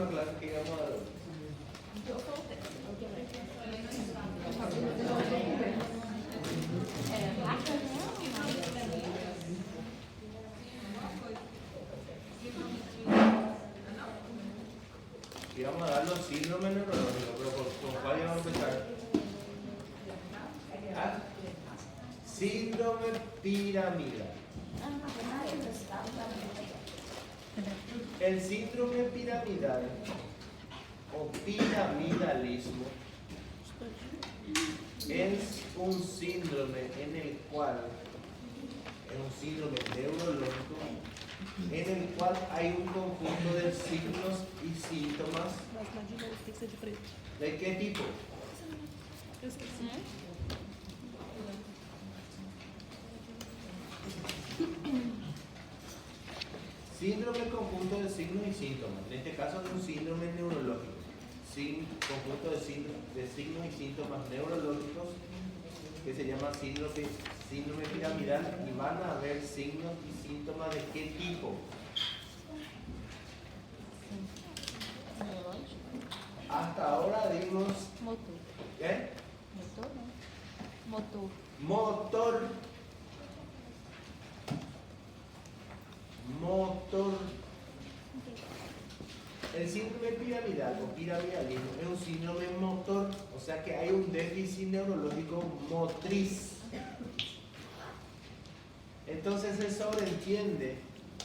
última clase que íbamos a ver. Y vamos a dar los síndromes neurológicos, pero ¿por cuál vamos a empezar? ¿Ah? Síndrome piramidal. El síndrome piramidal o piramidalismo es un síndrome en el cual, es un síndrome neurológico en el cual hay un conjunto de signos y síntomas. ¿De qué tipo? Síndrome conjunto de signos y síntomas. En este caso es un síndrome neurológico. Conjunto de signos y síntomas neurológicos que se llama síndrome piramidal, y van a haber signos y síntomas de qué tipo. Hasta ahora dimos Motor. ¿qué? Motor, ¿no? Motor. Motor. Motor. El síndrome piramidal o piramidalismo es un síndrome motor, o sea que hay un déficit neurológico motriz. Entonces se sobreentiende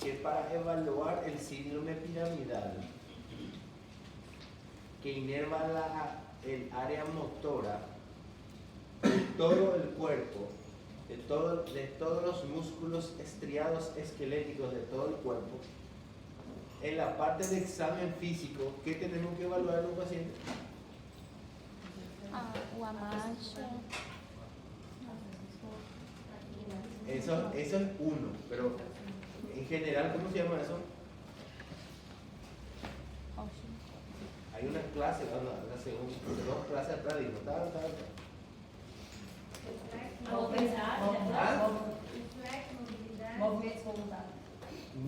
que para evaluar el síndrome piramidal, que inerva el área motora de todo el cuerpo, de todos los músculos estriados esqueléticos de todo el cuerpo, en la parte de examen físico, ¿qué tenemos que evaluar en un paciente? La marcha. Eso es uno, pero en general, ¿cómo se llama eso? Hay una clase, la segunda, dos clases atrás, digo, tal.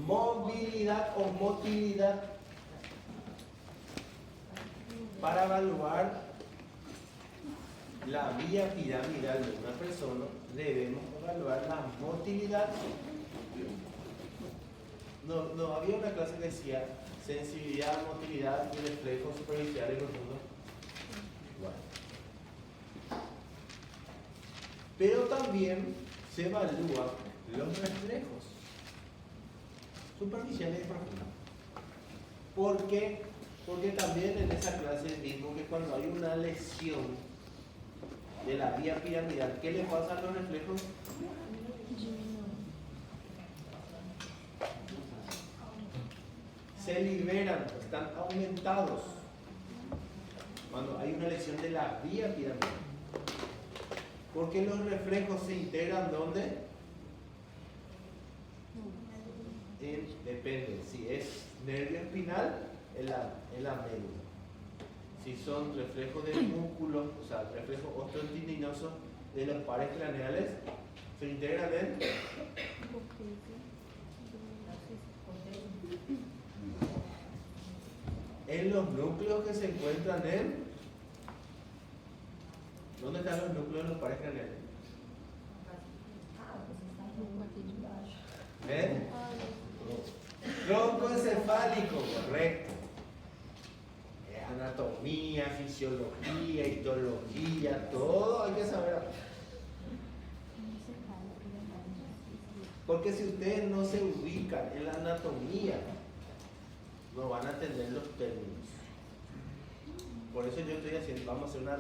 Movilidad o motilidad. Para evaluar la vía piramidal de una persona, debemos evaluar la motilidad. No había una clase que decía sensibilidad, motilidad y reflejos superficiales y profundos. Bueno. Pero también se evalúan los reflejos superficiales y profundos. ¿Por qué? Porque también en esa clase vimos que cuando hay una lesión de la vía piramidal, ¿qué le pasa a los reflejos? Se liberan, están aumentados cuando hay una lesión de la vía piramidal. Porque los reflejos se integran ¿dónde? Depende, si es nervio espinal, en la médula. Si son reflejos de músculo, o sea, reflejos osteotendinosos de los pares craneales, se integran en los núcleos que se encuentran en... ¿Dónde están los núcleos de los pares craneales? ¿Ven? Tronco encefálico, correcto. Anatomía, fisiología, histología, todo hay que saber. Porque si ustedes no se ubican en la anatomía, no van a entender los términos. Por eso yo estoy haciendo, vamos a hacer una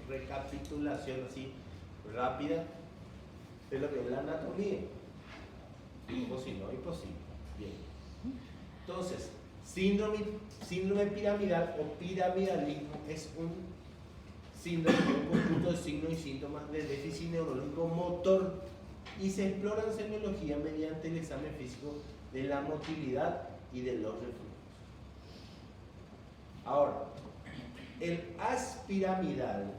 recapitulación así rápida de lo que es la anatomía. O si no, imposible. Bien. Entonces, síndrome piramidal o piramidalismo es un síndrome, un conjunto de signos y síntomas de déficit neurológico motor, y se explora en semiología mediante el examen físico de la motilidad y de los reflejos. Ahora, el aspiramidal,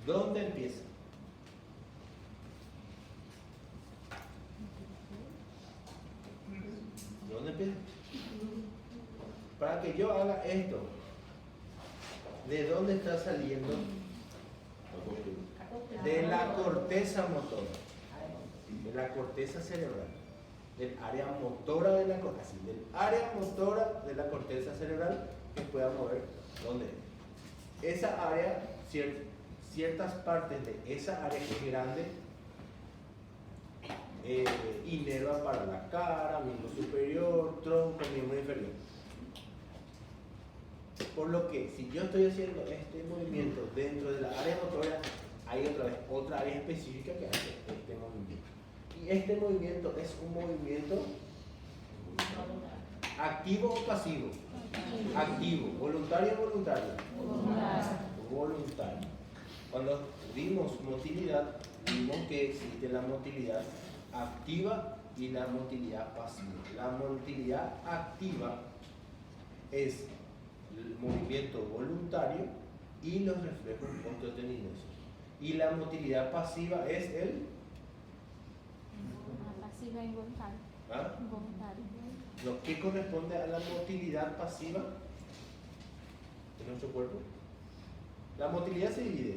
¿dónde empieza? ¿Dónde empieza? para que yo haga esto, ¿de dónde está saliendo? De la corteza motora, de la corteza cerebral, del área motora de la corteza, del área motora de la corteza cerebral que pueda mover ¿dónde? Esa área, ciertas partes de esa área que es grande, inerva para la cara, miembro superior, tronco, miembro inferior. Por lo que si yo estoy haciendo este movimiento dentro de la área motora, hay otra área específica que hace este movimiento. Y este movimiento es un movimiento activo o pasivo. Activo, voluntario o voluntario. Voluntario. Cuando vimos motilidad, vimos que existe la motilidad activa y la motilidad pasiva. La motilidad activa es el movimiento voluntario y los reflejos osteotendinosos. Y la motilidad pasiva es el Pasiva involuntaria. ¿ah? Involuntaria. Lo que corresponde a la motilidad pasiva de nuestro cuerpo. La motilidad se divide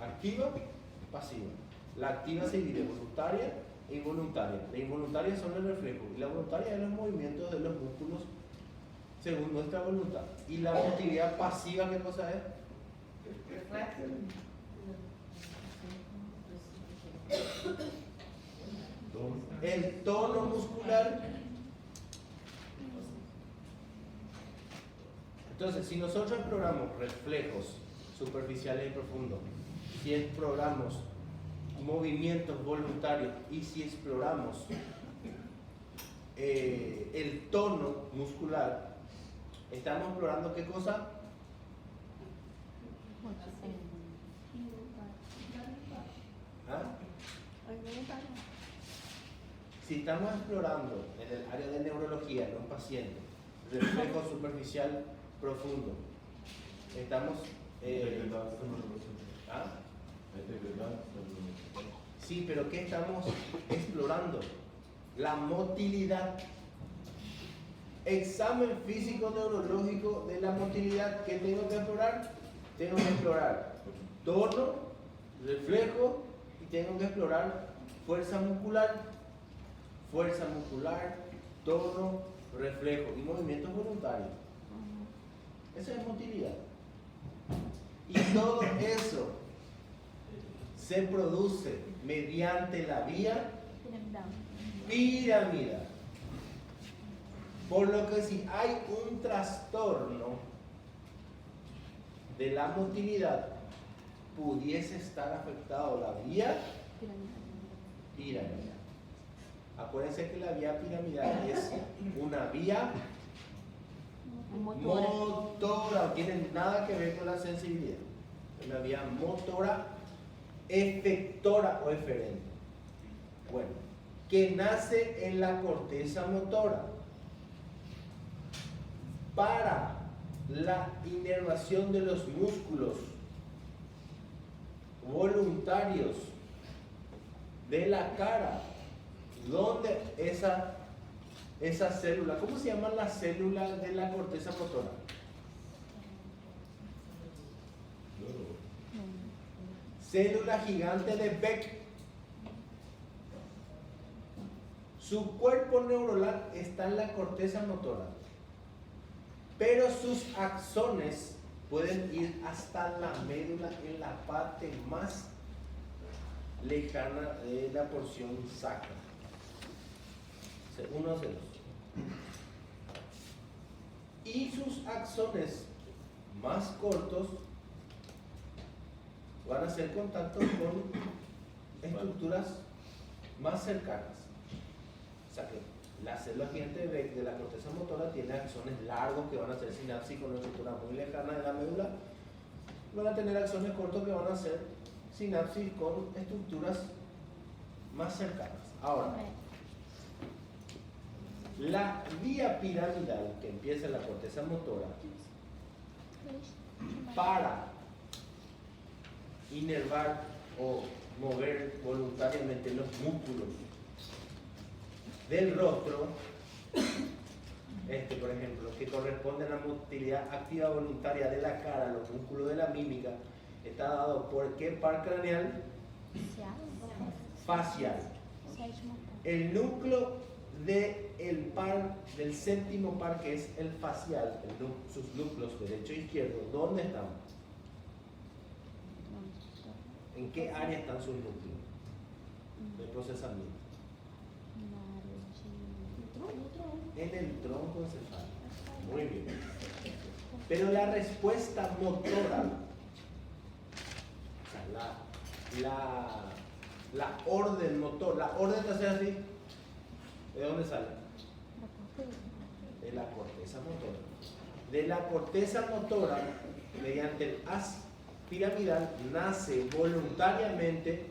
activa y pasiva. La activa se divide voluntaria e involuntaria. La involuntaria son los reflejos y la voluntaria es los movimientos de los músculos según nuestra voluntad. ¿Y la motilidad pasiva qué cosa es? El tono muscular. Entonces, si nosotros exploramos reflejos superficiales y profundos, si exploramos movimientos voluntarios y si exploramos el tono muscular, estamos explorando ¿qué cosa? ¿Ah? Si estamos explorando en el área de neurología en un paciente reflejo superficial profundo, estamos ¿ah? Sí, pero ¿qué estamos explorando? La motilidad. Examen físico neurológico de la motilidad. ¿Qué tengo que explorar? Tengo que explorar tono, reflejo y tengo que explorar fuerza muscular, tono, reflejo y movimientos voluntarios. Eso es motilidad. Y todo eso se produce mediante la vía piramidal. Por lo que si hay un trastorno de la motilidad, pudiese estar afectado la vía piramidal. Acuérdense que la vía piramidal es una vía motora, no tiene nada que ver con la sensibilidad. Es una vía motora, efectora o eferente. Bueno, que nace en la corteza motora para la inervación de los músculos voluntarios de la cara, donde esa célula, ¿cómo se llaman las células de la corteza motora? Célula gigante de Beck. Su cuerpo neuronal está en la corteza motora, pero sus axones pueden ir hasta la médula en la parte más lejana de la porción sacra. Uno a ceros. Y sus axones más cortos van a hacer contacto con estructuras más cercanas. O sea que la célula gigante de la corteza motora tiene axones largos que van a hacer sinapsis con una estructura muy lejana de la médula. Van a tener axones cortos que van a hacer sinapsis con estructuras más cercanas. Ahora, la vía piramidal que empieza en la corteza motora para inervar o mover voluntariamente los músculos del rostro por ejemplo, que corresponde a la motilidad activa voluntaria de la cara, los músculos de la mímica, está dado por ¿qué par craneal? Facial. El núcleo del par, del séptimo par, que es el facial, sus núcleos derecho e izquierdo, ¿dónde están? ¿En qué área están sus núcleos de procesamiento? En el tronco encefálico. Muy bien. Pero la respuesta motora, o sea, la orden motor, la orden de hacer así, ¿de dónde sale? De la corteza motora. De la corteza motora, mediante el haz piramidal, nace voluntariamente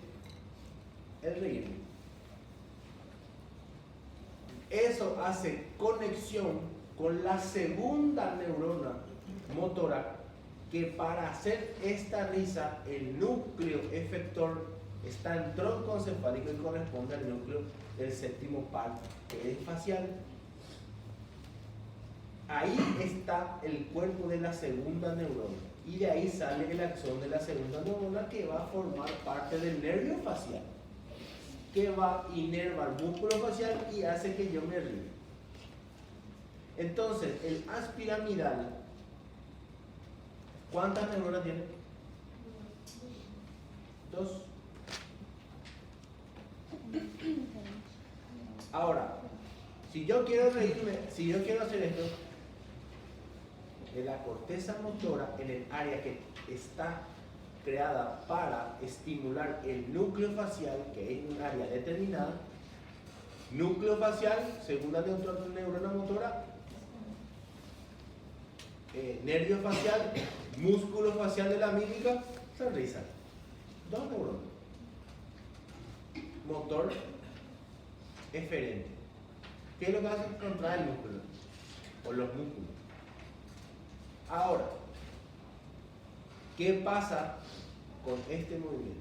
el reírme. Eso hace conexión con la segunda neurona motora, que para hacer esta risa, el núcleo efector está en tronco encefálico y corresponde al núcleo del séptimo par, que es facial. Ahí está el cuerpo de la segunda neurona, y de ahí sale el axón de la segunda neurona, que va a formar parte del nervio facial, que va a inervar el músculo facial y hace que yo me ría. Entonces, el haz piramidal, ¿cuántas neuronas tiene? 2. Ahora, si yo quiero reírme, si yo quiero hacer esto, de la corteza motora, en el área que está creada para estimular el núcleo facial, que es un área determinada, núcleo facial, segunda neurona motora, nervio facial, músculo facial de la mímica, sonrisa. 2 neuronas. Motor eferente. ¿Qué es lo que hace? Contraer el músculo o los músculos. Ahora, ¿qué pasa con este movimiento?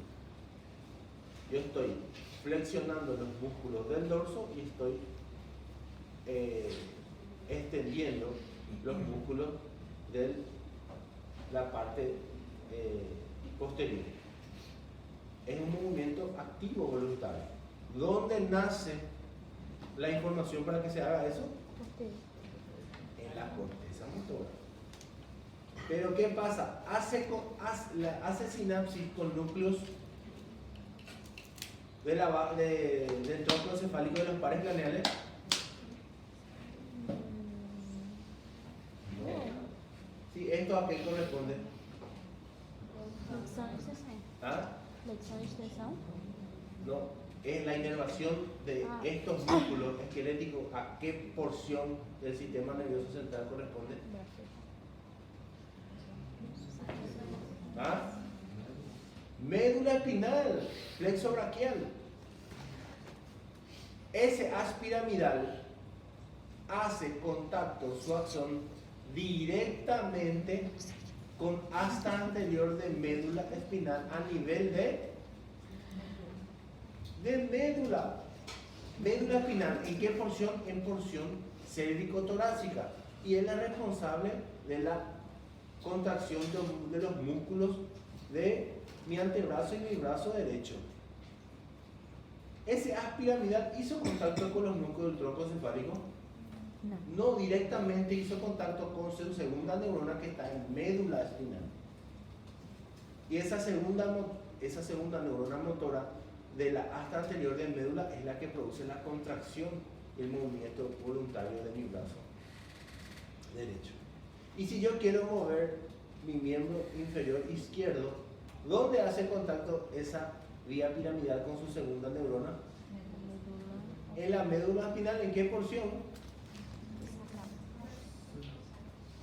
Yo estoy flexionando los músculos del dorso y estoy extendiendo los músculos de la parte posterior. Es un movimiento activo voluntario. ¿Dónde nace la información para que se haga eso? En la corteza motora. Pero ¿qué pasa? Hace sinapsis con núcleos del tronco encefálico de los pares craneales. Sí, ¿esto a qué corresponde? ¿Ah? No, es la inervación de estos músculos esqueléticos. ¿A qué porción del sistema nervioso central corresponde? ¿Ah? Médula espinal, plexo braquial. Ese haz piramidal hace contacto su axón directamente con asta anterior de médula espinal a nivel de médula. Médula espinal, ¿en qué porción? En porción cérvico-torácica, y es la responsable de la contracción de los músculos de mi antebrazo y mi brazo derecho. ¿Ese haz piramidal hizo contacto con los músculos del tronco encefálico? No, directamente hizo contacto con su segunda neurona, que está en médula espinal. Y esa segunda neurona motora de la asta anterior de médula es la que produce la contracción y el movimiento voluntario de mi brazo derecho. Y si yo quiero mover mi miembro inferior izquierdo, ¿dónde hace contacto esa vía piramidal con su segunda neurona? En la médula espinal. ¿En qué porción?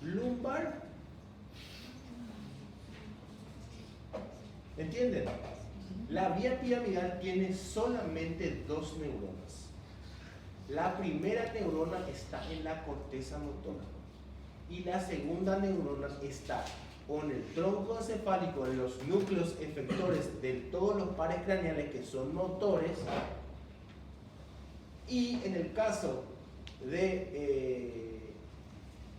Lumbar. ¿Entienden? La vía piramidal tiene solamente 2 neuronas. La primera neurona está en la corteza motora y la segunda neurona está con el tronco encefálico, en los núcleos efectores de todos los pares craneales que son motores, y en el caso de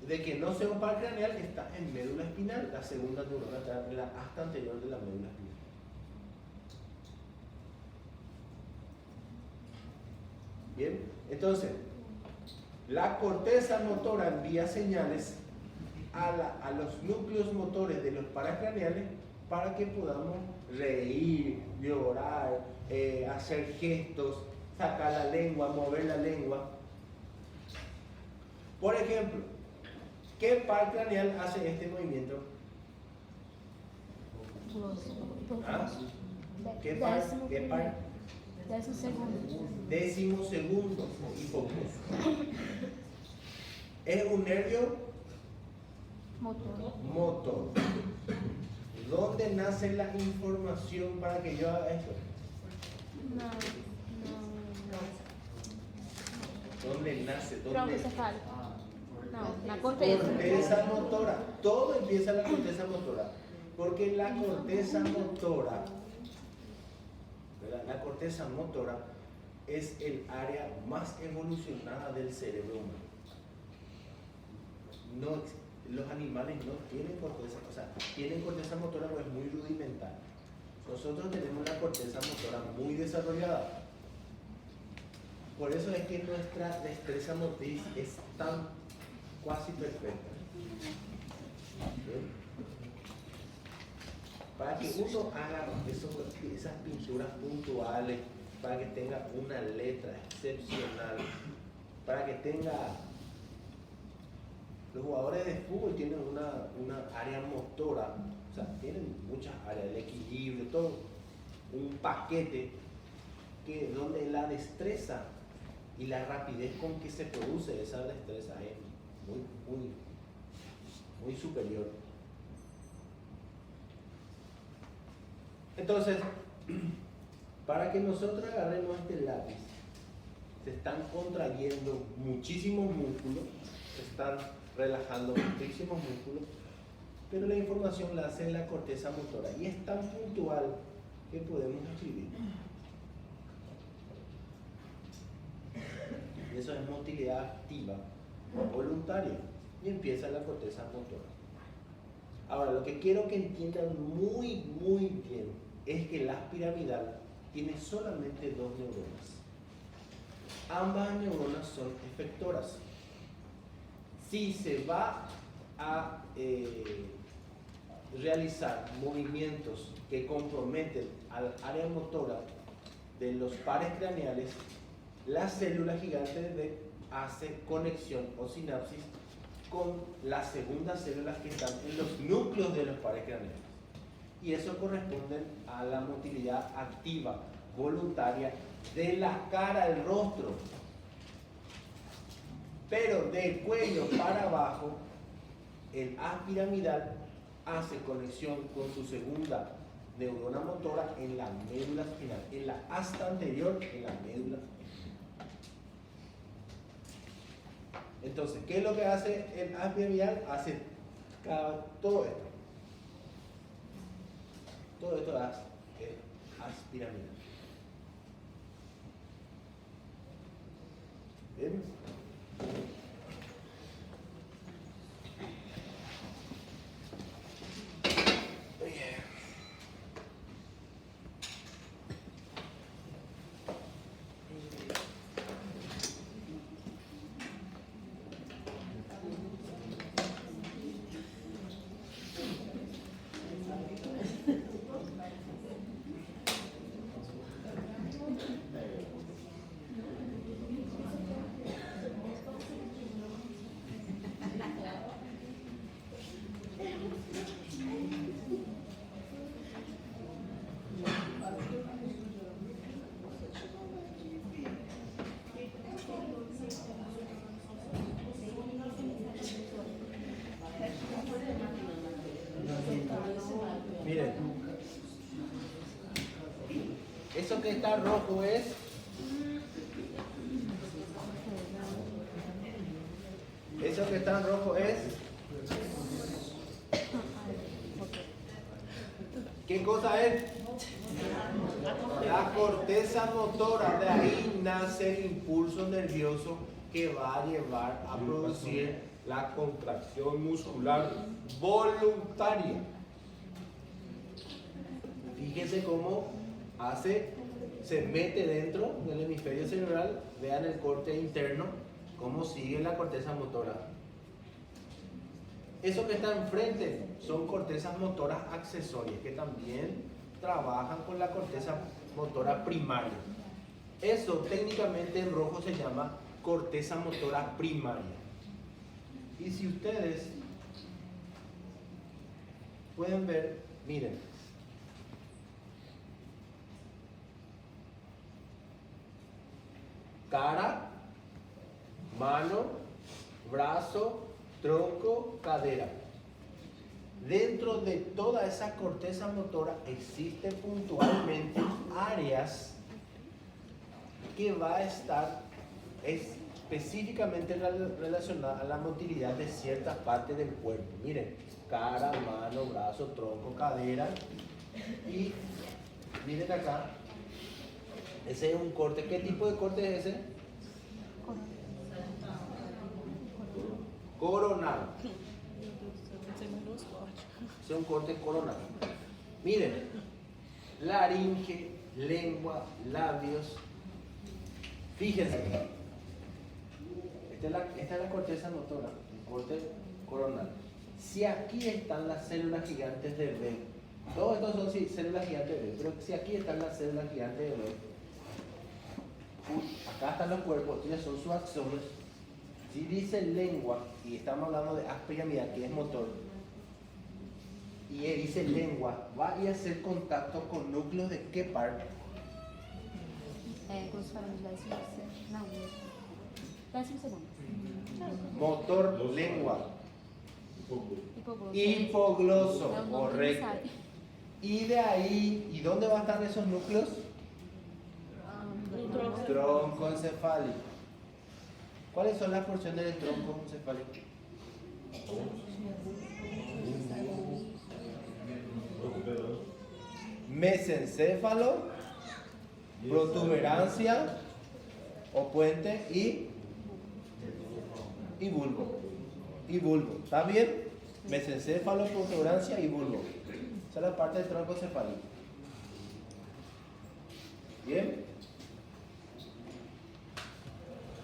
de que no sea un par craneal está en médula espinal, la segunda neurona está en la asta anterior de la médula espinal. Bien, entonces, la corteza motora envía señales a los núcleos motores de los paracraneales para que podamos reír, llorar, hacer gestos, sacar la lengua, mover la lengua. Por ejemplo, ¿qué par craneal hace este movimiento? ¿Ah? ¿Qué par? ¿Qué par? 10 segundos. 10 segundos, hipocampo. Es un nervio motor. ¿Dónde nace la información para que yo haga esto? ¿Dónde nace? ¿Dónde? No, la corteza. Corteza motora. Todo empieza en la corteza motora. Porque la corteza motora, ¿verdad? La corteza motora es el área más evolucionada del cerebro humano. Los animales no tienen corteza, o sea, tienen corteza motora, pero es muy rudimental. Nosotros tenemos la corteza motora muy desarrollada. Por eso es que nuestra destreza motriz es tan casi perfecta. ¿Bien? Para que uno haga esas pinturas puntuales, para que tenga una letra excepcional, para que tenga... Los jugadores de fútbol tienen una área motora, o sea, tienen muchas áreas, el equilibrio, todo, un paquete donde la destreza y la rapidez con que se produce esa destreza es muy superior. Entonces, para que nosotros agarremos este lápiz, se están contrayendo muchísimos músculos, se están relajando muchísimos músculos, pero la información la hace la corteza motora y es tan puntual que podemos escribir. Y eso es motilidad activa voluntaria y empieza la corteza motora. Ahora, lo que quiero que entiendan muy bien es que la piramidal tiene solamente 2 neuronas. Ambas neuronas son efectoras. Si se va a realizar movimientos que comprometen al área motora de los pares craneales, la célula gigante hace conexión o sinapsis con las segundas células que están en los núcleos de los pares craneales. Y eso corresponde a la motilidad activa, voluntaria, de la cara al rostro. Pero del cuello para abajo, el haz piramidal hace conexión con su segunda neurona motora en la médula espinal, en la asta anterior, en la médula espinal. Entonces, ¿qué es lo que hace el haz piramidal? Hace todo esto. Todo esto es haz piramidal. ¿Bien? Miren, eso que está rojo es ¿qué cosa es? La corteza motora. De ahí nace el impulso nervioso que va a llevar a producir la contracción muscular voluntaria. Fíjense cómo se mete dentro del hemisferio cerebral. Vean el corte interno, cómo sigue la corteza motora. Eso que está enfrente son cortezas motoras accesorias que también trabajan con la corteza motora primaria. Eso técnicamente en rojo se llama corteza motora primaria. Y si ustedes pueden ver, miren, cara, mano, brazo, tronco, cadera. Dentro de toda esa corteza motora existen puntualmente áreas que va a estar específicamente relacionada a la motilidad de ciertas partes del cuerpo. Miren, cara, mano, brazo, tronco, cadera. Y miren acá, ese es un corte. ¿Qué tipo de corte es ese? Coronal. Es un corte coronal. Miren, laringe, lengua, labios. Fíjense, esta es la corteza motora, el corte coronal. Si aquí están las células gigantes de B, todos estos son células gigantes de B, pero si aquí están las células gigantes de B, acá están los cuerpos, estos son sus axones. Si dice lengua, y estamos hablando de haz piramidal, que es motor, y dice lengua, va a hacer contacto con núcleos de qué parte. Motor, lengua. Hipogloso, correcto. Y de ahí, ¿y dónde van a estar esos núcleos? Tronco encefálico. ¿Cuáles son las porciones del tronco encefálico? Mesencéfalo, protuberancia o puente y bulbo. Y bulbo. ¿Está bien? Mesencéfalo, protuberancia y bulbo. Esa es la parte del tronco encefálico. ¿Bien?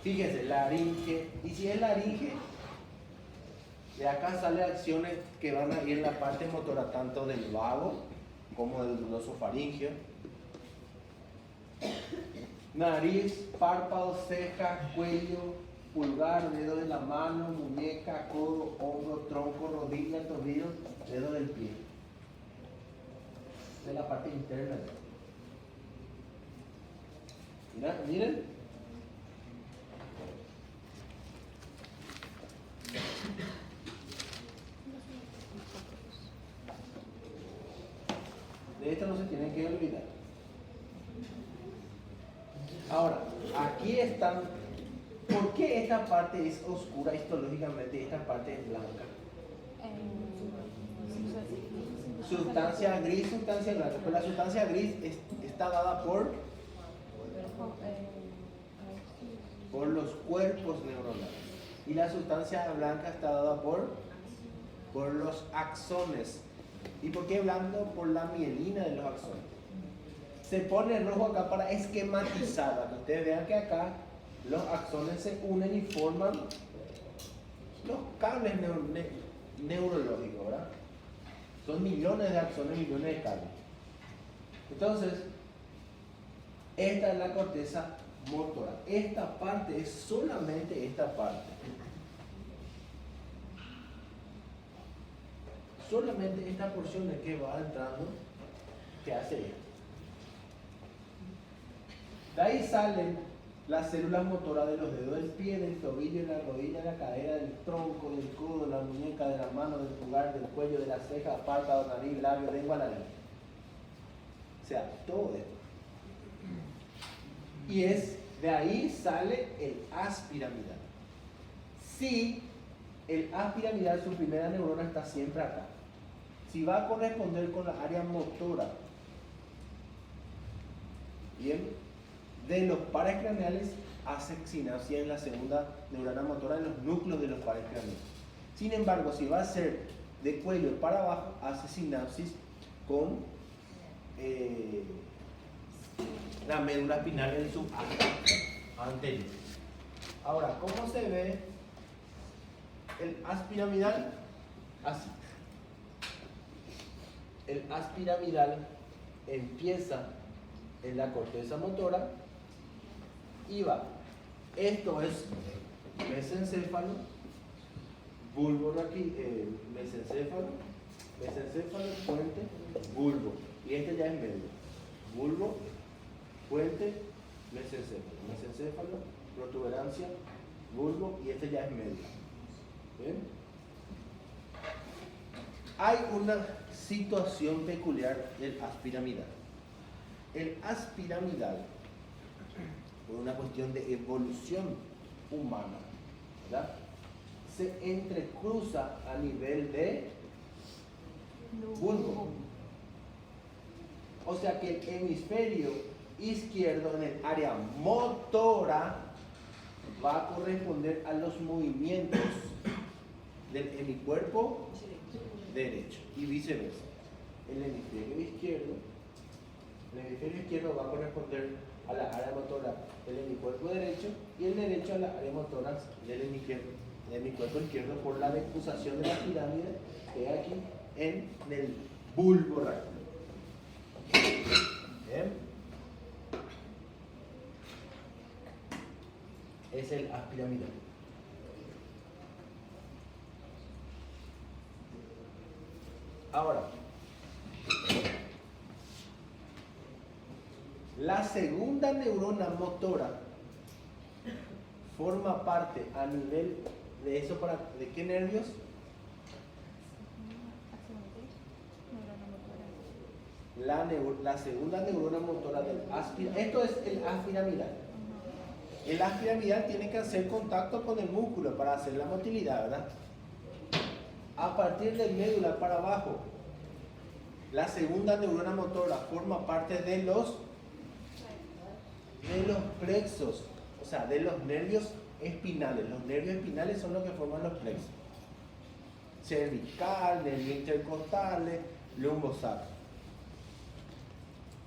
Fíjense, laringe. Y si es laringe, de acá salen acciones que van a ir en la parte motora, tanto del vago como del glosofaringeo. Nariz, párpado, ceja, cuello, pulgar, dedo de la mano, muñeca, codo, hombro, tronco, rodilla, tobillo, dedo del pie. Esta es la parte interna. Miren. De esto no se tienen que olvidar. Ahora, aquí están. ¿Por qué esta parte es oscura histológicamente y esta parte es blanca? Sustancia gris, sustancia blanca. Pero la sustancia gris está dada por los cuerpos neuronales. Y la sustancia blanca está dada por los axones. ¿Y por qué blanco? Por la mielina de los axones. Se pone rojo acá para esquematizar, para que ustedes vean que acá los axones se unen y forman los cables neurológicos, ¿verdad? Son millones de axones, millones de cables. Entonces, esta es la corteza motora. Esta parte es solamente esta parte. Solamente esta porción de que va entrando que hace esto. De ahí salen las células motoras de los dedos del pie, del tobillo, de la rodilla, de la cadera, del tronco, del codo, de la muñeca, de la mano, del pulgar, del cuello, de la ceja, párpado, nariz, labio, lengua, nariz. O sea, todo esto. Y de ahí sale el haz piramidal. Si el haz piramidal, su primera neurona está siempre acá. Si va a corresponder con la área motora, bien, de los pares craneales hace sinapsis en la segunda neurona motora en los núcleos de los pares craneales. Sin embargo, si va a ser de cuello para abajo, hace sinapsis con la médula espinal en su acto anterior. Ahora, ¿cómo se ve el haz piramidal? Así. El haz piramidal empieza en la corteza motora y va. Esto es mesencéfalo, bulbo aquí, mesencéfalo, puente, bulbo. Y este ya es medio. Bulbo, puente, mesencéfalo, protuberancia, bulbo, y este ya es medio. ¿Bien? Hay una situación peculiar del haz piramidal. El haz piramidal, por una cuestión de evolución humana, ¿verdad?, se entrecruza a nivel de bulbo. O sea que el hemisferio izquierdo en el área motora va a corresponder a los movimientos del hemicuerpo derecho y viceversa. El hemisferio izquierdo va a corresponder a la área motora del hemicuerpo derecho y el derecho a la área motora del hemicuerpo izquierdo por la decusación de la pirámide que hay aquí en el bulbo raquídeo. ¿Bien? Es el haz piramidal. Ahora, la segunda neurona motora forma parte a nivel de eso ¿de qué nervios? La segunda neurona motora del haz piramidal. Esto es el haz piramidal. El haz piramidal tiene que hacer contacto con el músculo para hacer la motilidad, ¿verdad? A partir del médula para abajo, la segunda neurona motora forma parte de los plexos, o sea, de los nervios espinales. Los nervios espinales son los que forman los plexos. Cervical, nervios intercostales, lumbosacro.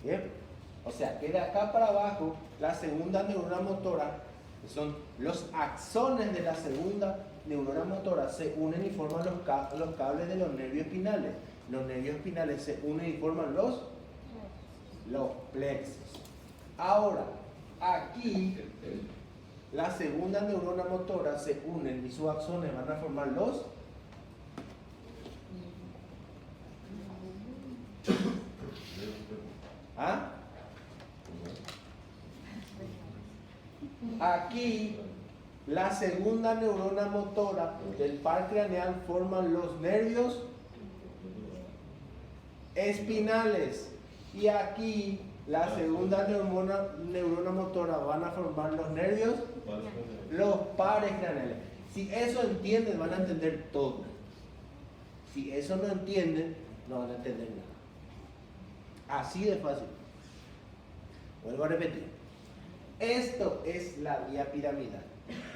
¿Bien? O sea, que de acá para abajo, la segunda neurona motora, que son los axones de la segunda neurona motora, se unen y forman los cables de los nervios espinales. Los nervios espinales se unen y forman los plexos. Ahora, aquí, la segunda neurona motora se unen y sus axones van a formar los Aquí, la segunda neurona motora del par craneal forman los nervios espinales. Y aquí, la segunda neurona motora van a formar los nervios, los pares craneales. Si eso entienden, van a entender todo. Si eso no entienden, no van a entender nada. Así de fácil. Vuelvo a repetir. Esto es la vía piramidal.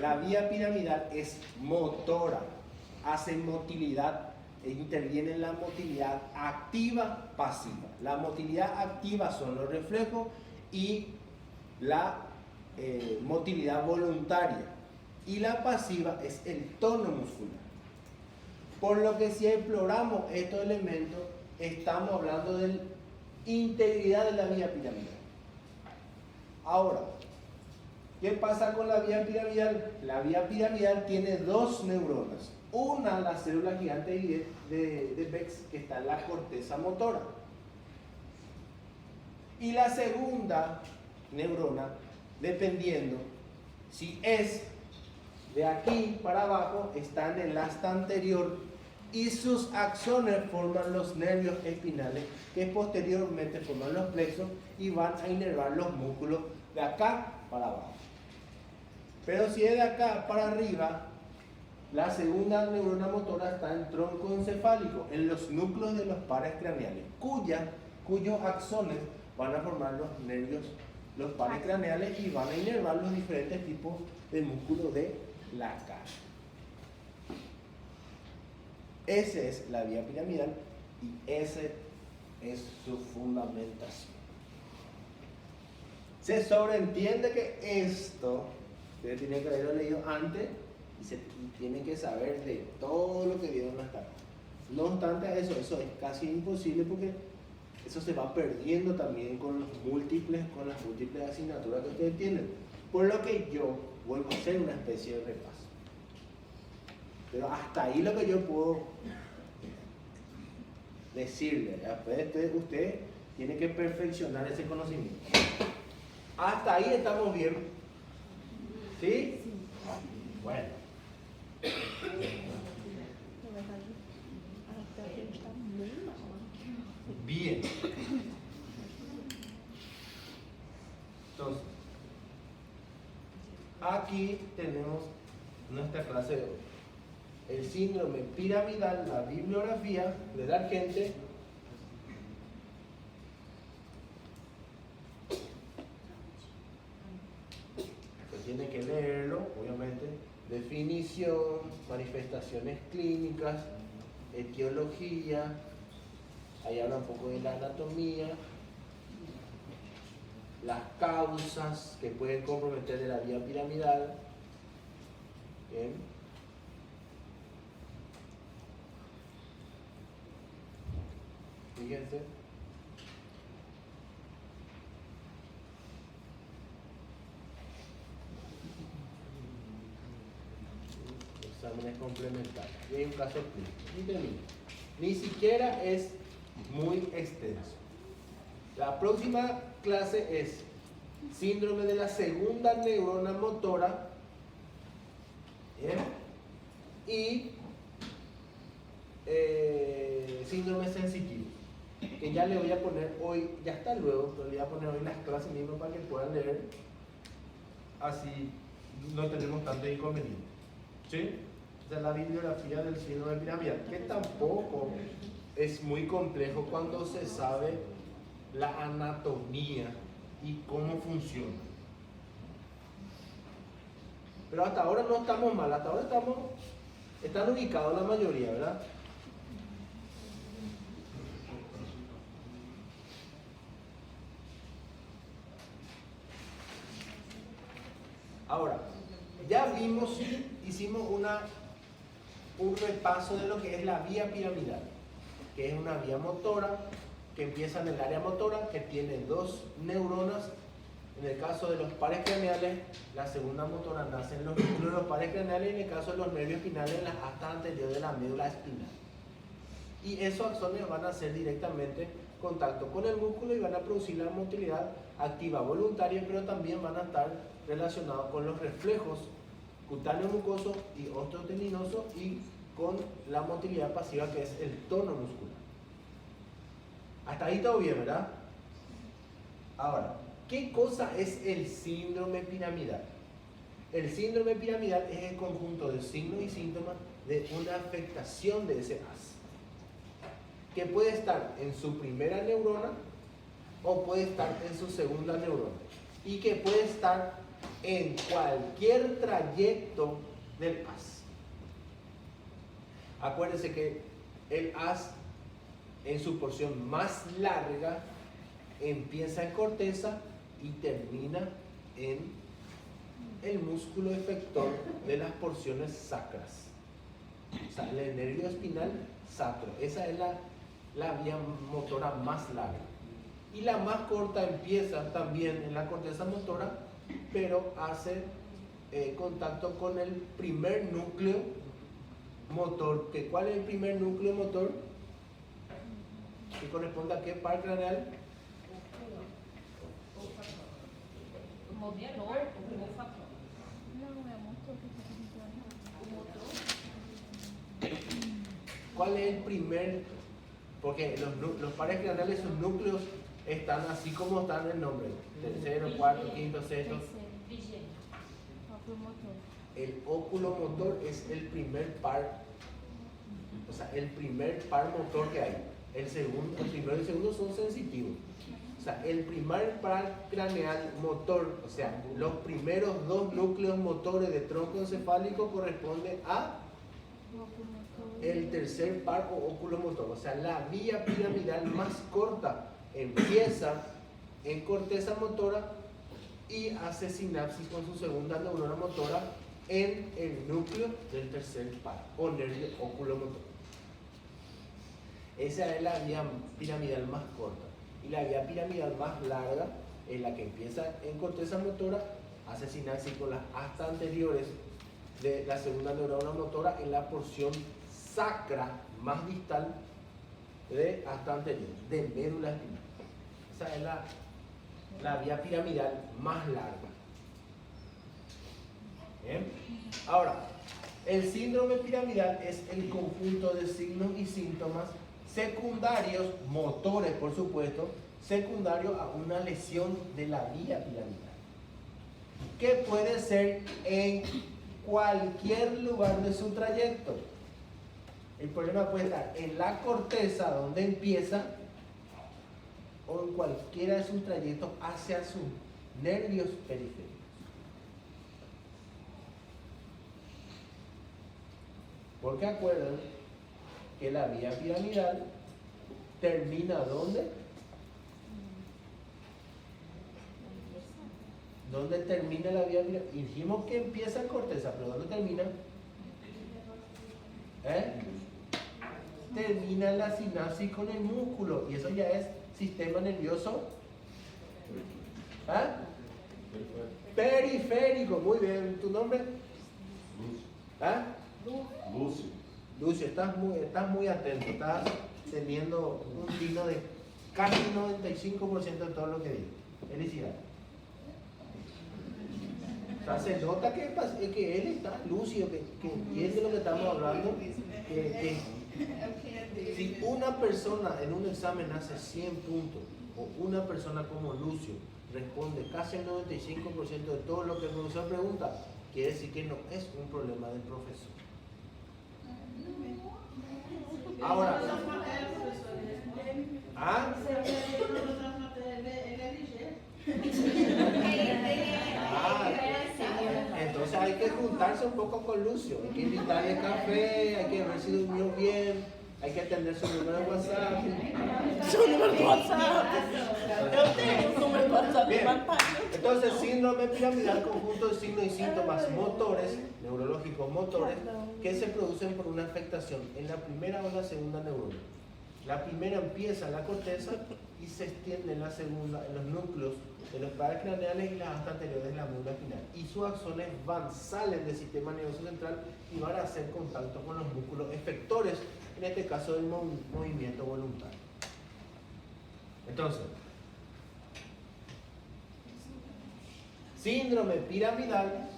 La vía piramidal es motora, hace motilidad, interviene en la motilidad activa, pasiva. La motilidad activa son los reflejos y la motilidad voluntaria. Y la pasiva es el tono muscular. Por lo que si exploramos estos elementos, estamos hablando de la integridad de la vía piramidal. Ahora, ¿qué pasa con la vía piramidal? La vía piramidal tiene dos neuronas. Una, la célula gigante de Bex, que está en la corteza motora. Y la segunda neurona, dependiendo si es de aquí para abajo, está en el asta anterior y sus axones forman los nervios espinales que posteriormente forman los plexos y van a inervar los músculos de acá para abajo. Pero si es de acá para arriba, la segunda neurona motora está en tronco encefálico, en los núcleos de los pares craneales, cuyos axones van a formar los nervios los pares craneales y van a inervar los diferentes tipos de músculos de la cara. Esa es la vía piramidal y ese es su fundamentación. Se sobreentiende que esto, ustedes tienen que haberlo leído antes y tienen que saber de todo lo que vieron hasta acá. No obstante a eso es casi imposible porque eso se va perdiendo también con las múltiples asignaturas que ustedes tienen. Por lo que yo vuelvo a hacer una especie de repaso. Pero hasta ahí lo que yo puedo decirle. Después usted tiene que perfeccionar ese conocimiento. Hasta ahí estamos bien. ¿Sí? Bueno. Bien. Entonces, aquí tenemos nuestra clase de hoy. El síndrome piramidal, la bibliografía de la gente. Pues tiene que leerlo, obviamente. Definición, manifestaciones clínicas, etiología. Ahí habla un poco de la anatomía, las causas que pueden comprometer de la vía piramidal. Bien. Fíjense. Exámenes complementarios. Y hay un caso clínico. Y termino. Ni siquiera es muy extenso. La próxima clase es síndrome de la segunda neurona motora. ¿Bien? Y síndrome sensitivo, que ya le voy a poner hoy, ya está luego, pero le voy a poner hoy las clases mismas para que puedan leer, así no tenemos tanto inconveniente. ¿Sí? Esa es la bibliografía del síndrome piramidal, que tampoco es muy complejo cuando se sabe la anatomía y cómo funciona. Pero hasta ahora no estamos mal, hasta ahora están ubicados la mayoría, ¿verdad? Ahora, ya vimos, hicimos un repaso de lo que es la vía piramidal, que es una vía motora que empieza en el área motora, que tiene dos neuronas. En el caso de los pares craneales, la segunda motora nace en los núcleos de los pares craneales, y en el caso de los nervios espinales, en las astas anteriores de la médula espinal. Y esos axones van a hacer directamente contacto con el músculo y van a producir la motilidad activa voluntaria, pero también van a estar relacionados con los reflejos cutáneo mucoso y osteotendinoso y con la motilidad pasiva, que es el tono muscular. Hasta ahí todo bien, ¿verdad? Ahora, ¿qué cosa es el síndrome piramidal? El síndrome piramidal es el conjunto de signos y síntomas de una afectación de ese as, que puede estar en su primera neurona o puede estar en su segunda neurona, y que puede estar en cualquier trayecto del as. Acuérdense que el as, en su porción más larga, empieza en corteza y termina en el músculo efector de las porciones sacras. O sea, el nervio espinal sacro. Esa es la vía motora más larga. Y la más corta empieza también en la corteza motora, pero hace contacto con el primer núcleo motor. ¿Cuál es el primer núcleo motor? ¿Que corresponde a qué par craneal? ¿Cuál es el primer? Porque los pares craneales, sus núcleos están así como están en el nombre: tercero, cuarto, quinto, sexto. El óculo motor es el primer par, o sea, el primer par motor que hay. El primero y el segundo son sensitivos. O sea, el primer par craneal motor, o sea, los primeros dos núcleos motores de tronco encefálico corresponde a el tercer par o óculo motor. O sea, la vía piramidal más corta empieza en corteza motora y hace sinapsis con su segunda neurona motora en el núcleo del tercer par o nervio óculo-motor. Esa es la vía piramidal más corta. Y la vía piramidal más larga es la que empieza en corteza motora, hace sinapsis con las astas anteriores de la segunda neurona motora en la porción sacra más distal de asta anterior, de médula espinal. Esa es la vía piramidal más larga. ¿Bien? Ahora, el síndrome piramidal es el conjunto de signos y síntomas secundarios, motores por supuesto, secundarios a una lesión de la vía piramidal, que puede ser en cualquier lugar de su trayecto. El problema puede estar en la corteza, donde empieza, o en cualquiera de sus trayectos hacia sus nervios periféricos. Porque acuerdan que la vía piramidal termina ¿dónde? ¿Dónde termina la vía piramidal? Y dijimos que empieza en corteza, pero ¿dónde termina? Termina en la sinapsis con el músculo, y eso ya es sistema nervioso periférico. Muy bien, ¿tu nombre? Lucio. Lucio, estás muy atento, estás teniendo un tino de casi 95% de todo lo que digo. Felicidades. O sea, se nota que él está lúcido, que entiende lo que estamos hablando. Que si una persona en un examen hace 100 puntos, o una persona como Lucio responde casi el 95% de todo lo que el profesor pregunta, quiere decir que no es un problema del profesor. Ahora, entonces hay que juntarse un poco con Lucio, hay que invitarle café, hay que ver si durmió bien, hay que atender su número de WhatsApp. Su número de WhatsApp. Yo tengo un número de WhatsApp. Bien. Entonces, síndrome piramidal, conjunto de signos y síntomas motores, neurológicos motores, que se producen por una afectación en la primera o la segunda neurona. La primera empieza en la corteza y se extiende en la segunda, en los núcleos de los pares craneales y las astas anteriores de la médula espinal. Y sus axones salen del sistema nervioso central y van a hacer contacto con los músculos efectores, en este caso del movimiento voluntario. Entonces, síndrome piramidal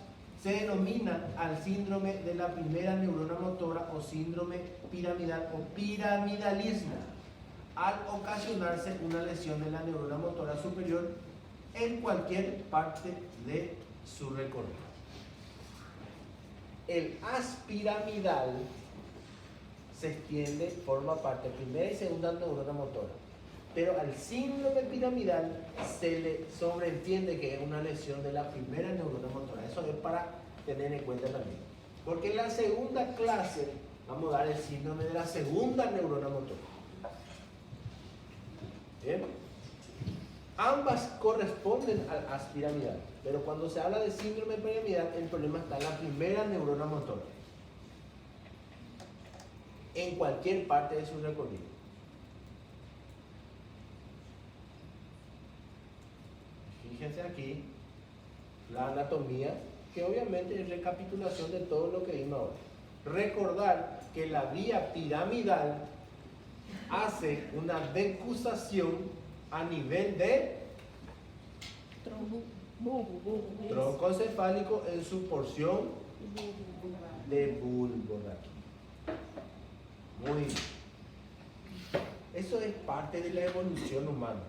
se denomina al síndrome de la primera neurona motora o síndrome piramidal o piramidalismo, al ocasionarse una lesión de la neurona motora superior en cualquier parte de su recorrido. El aspiramidal se extiende, forma parte de primera y segunda neurona motora, pero al síndrome piramidal se le sobreentiende que es una lesión de la primera neurona motora. Eso es para tener en cuenta también, porque en la segunda clase vamos a dar el síndrome de la segunda neurona motora. ¿Bien? Ambas corresponden al aspiramidal, pero cuando se habla de síndrome piramidal, el problema está en la primera neurona motora, en cualquier parte de su recorrido. Fíjense aquí la anatomía, que obviamente es recapitulación de todo lo que vimos ahora. Recordar que la vía piramidal hace una decusación a nivel de tronco encefálico en su porción de bulbo de aquí. Muy bien. Eso es parte de la evolución humana.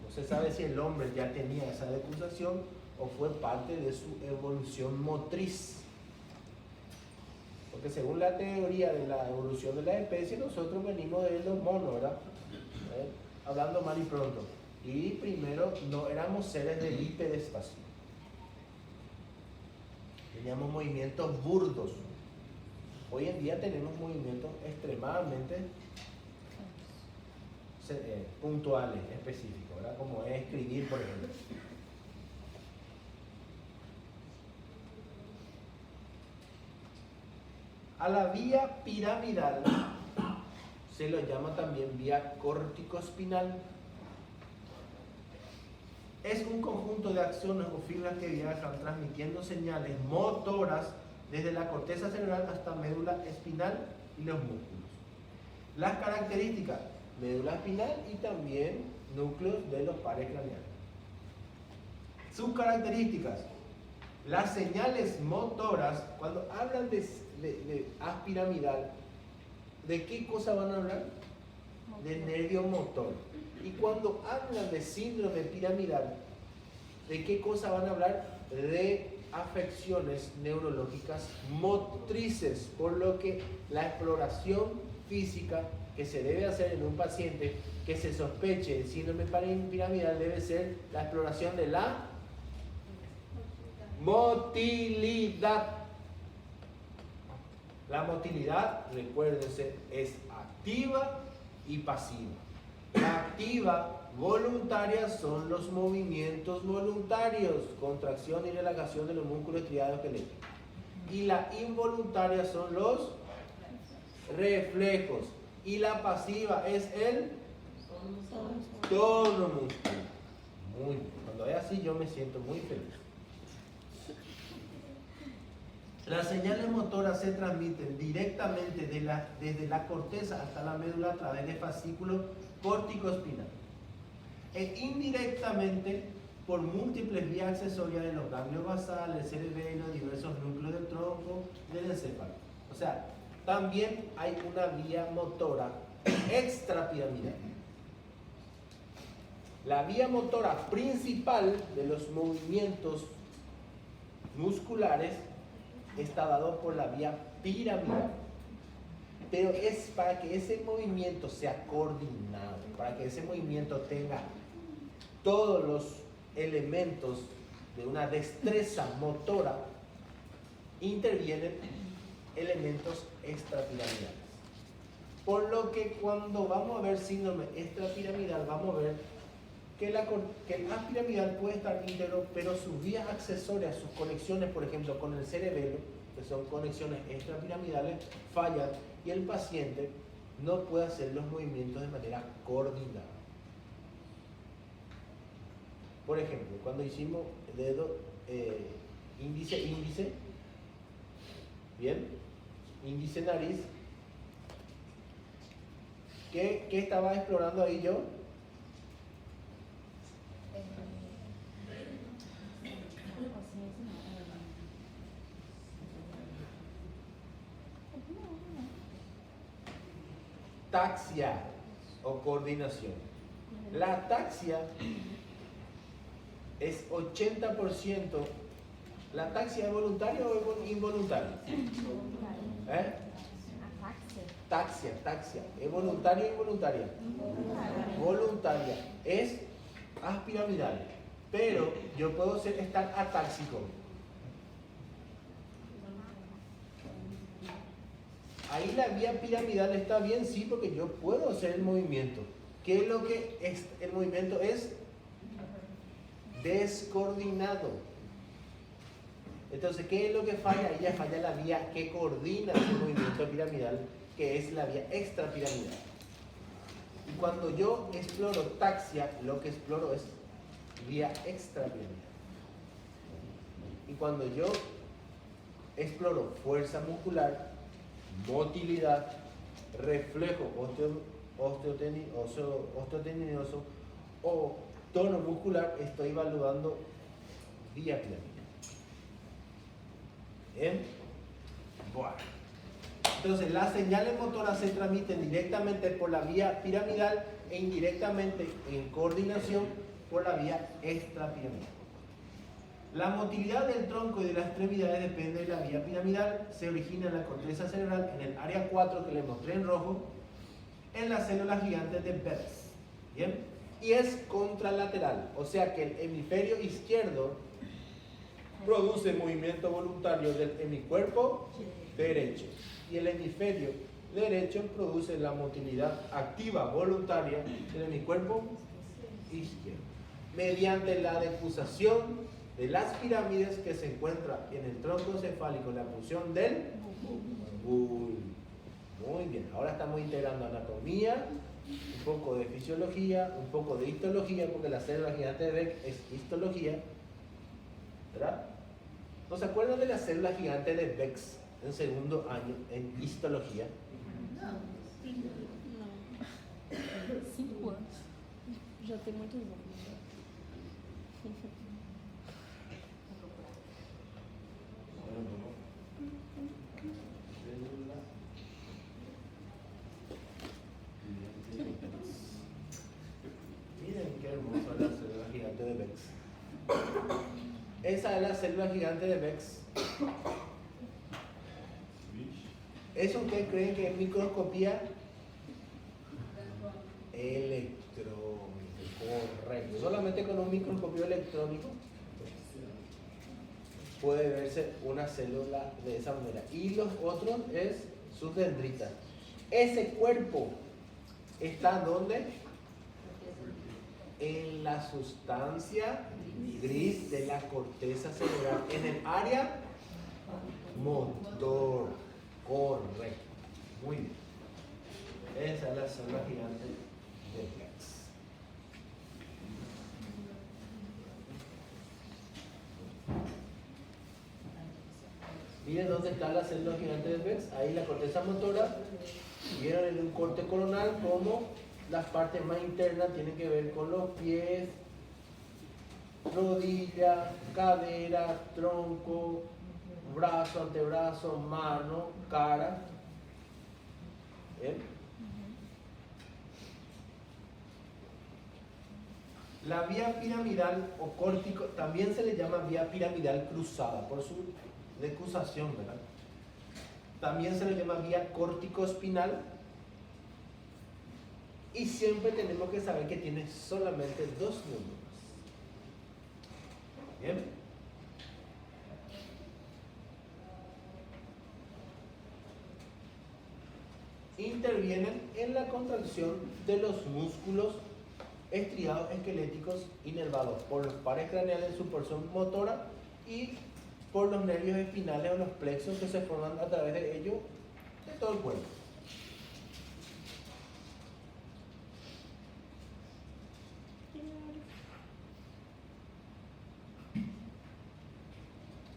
No se sabe si el hombre ya tenía esa decusación o fue parte de su evolución motriz. Porque según la teoría de la evolución de la especie, nosotros venimos de los monos, ¿verdad? hablando mal y pronto. Y primero no éramos seres de hiperespacio. Teníamos movimientos burdos. Hoy en día tenemos movimientos extremadamente puntuales, específicos, ¿verdad? Como es escribir, por ejemplo. A la vía piramidal se lo llama también vía corticoespinal. Es un conjunto de acciones o fibras que viajan transmitiendo señales motoras desde la corteza cerebral hasta médula espinal y los músculos. Las características: médula espinal y también núcleos de los pares craneales. Sus características: las señales motoras, cuando hablan de haz piramidal, ¿de qué cosa van a hablar? Del nervio motor. Y cuando hablan de síndrome piramidal, ¿de qué cosa van a hablar? De afecciones neurológicas motrices, por lo que la exploración física que se debe hacer en un paciente que se sospeche de síndrome piramidal debe ser la exploración de la motilidad. La motilidad, recuérdense, es activa y pasiva. La activa voluntaria son los movimientos voluntarios, contracción y relajación de los músculos estriados esqueléticos. Y la involuntaria son los reflejos. Y la pasiva es el tono muscular. Muy bien. Cuando es así yo me siento muy feliz. Las señales motoras se transmiten directamente desde la corteza hasta la médula a través de fascículos corticoespinal e indirectamente por múltiples vías accesorias de los ganglios basales, cerebelo, diversos núcleos del tronco del encéfalo. O sea, también hay una vía motora extrapiramidal. La vía motora principal de los movimientos musculares está dado por la vía piramidal, pero es para que ese movimiento sea coordinado, para que ese movimiento tenga todos los elementos de una destreza motora, intervienen elementos extrapiramidales. Por lo que cuando vamos a ver síndrome extrapiramidal, vamos a ver que el haz piramidal puede estar íntegro, pero sus vías accesorias, sus conexiones, por ejemplo, con el cerebelo, que son conexiones extrapiramidales, fallan y el paciente no puede hacer los movimientos de manera coordinada. Por ejemplo, cuando hicimos el dedo índice, bien, índice nariz, ¿qué estaba explorando ahí yo? Taxia o coordinación. La ataxia es 80%. ¿La taxia es voluntaria o involuntaria? ¿Eh? Taxia. ¿Es voluntaria o involuntaria? Voluntaria. Es haz piramidal. Pero yo puedo estar atáxico. Ahí la vía piramidal está bien, sí, porque yo puedo hacer el movimiento. ¿Qué es lo que es? El movimiento es descoordinado. Entonces, ¿qué es lo que falla? Ahí ya falla la vía que coordina el movimiento piramidal, que es la vía extrapiramidal. Y cuando yo exploro taxia, lo que exploro es vía extrapiramidal. Y cuando yo exploro fuerza muscular, motilidad, reflejo osteotendinoso o tono muscular, estoy evaluando vía piramidal. ¿Bien? Bueno. Entonces, las señales motoras se transmiten directamente por la vía piramidal e indirectamente en coordinación por la vía extrapiramidal. La motilidad del tronco y de las extremidades depende de la vía piramidal. Se origina en la corteza cerebral, en el área 4 que les mostré en rojo, en las células gigantes de Bess. ¿Bien? Y es contralateral, o sea que el hemisferio izquierdo produce movimiento voluntario del hemicuerpo derecho y el hemisferio derecho produce la motilidad activa voluntaria del hemicuerpo izquierdo mediante la defusación de las pirámides que se encuentran en el tronco cefálico en la función del bulbo. Muy bien, ahora estamos integrando anatomía, un poco de fisiología, un poco de histología, porque la célula gigante de Beck es histología, ¿verdad? ¿No se acuerdan de la célula gigante de Beck en segundo año en histología? No. 5 anos. Já tem muitos anos. Miren qué hermosa la célula gigante de Beck. Esa es la célula gigante de Beck. ¿Eso ustedes creen que es microscopía electrónica? Correcto. Solamente con un microscopio electrónico puede verse una célula de esa manera. Y los otros es sus dendritas. Ese cuerpo está ¿dónde? En la sustancia gris de la corteza cerebral, en el área motor. Correcto. Muy bien. Esa es la célula gigante de Beck. Miren dónde está la célula gigante de Beck. Ahí la corteza motora. Vieron en un corte coronal cómo las partes más internas tienen que ver con los pies, rodilla, cadera, tronco, brazo, antebrazo, mano, cara. ¿Bien? La vía piramidal o córtico también se le llama vía piramidal cruzada por su decusación, ¿verdad? También se le llama vía córtico-espinal y siempre tenemos que saber que tiene solamente 2 números. ¿Bien? Intervienen en la contracción de los músculos estriados esqueléticos inervados por los pares craneales en su porción motora y por los nervios espinales o los plexos que se forman a través de ello de todo el cuerpo.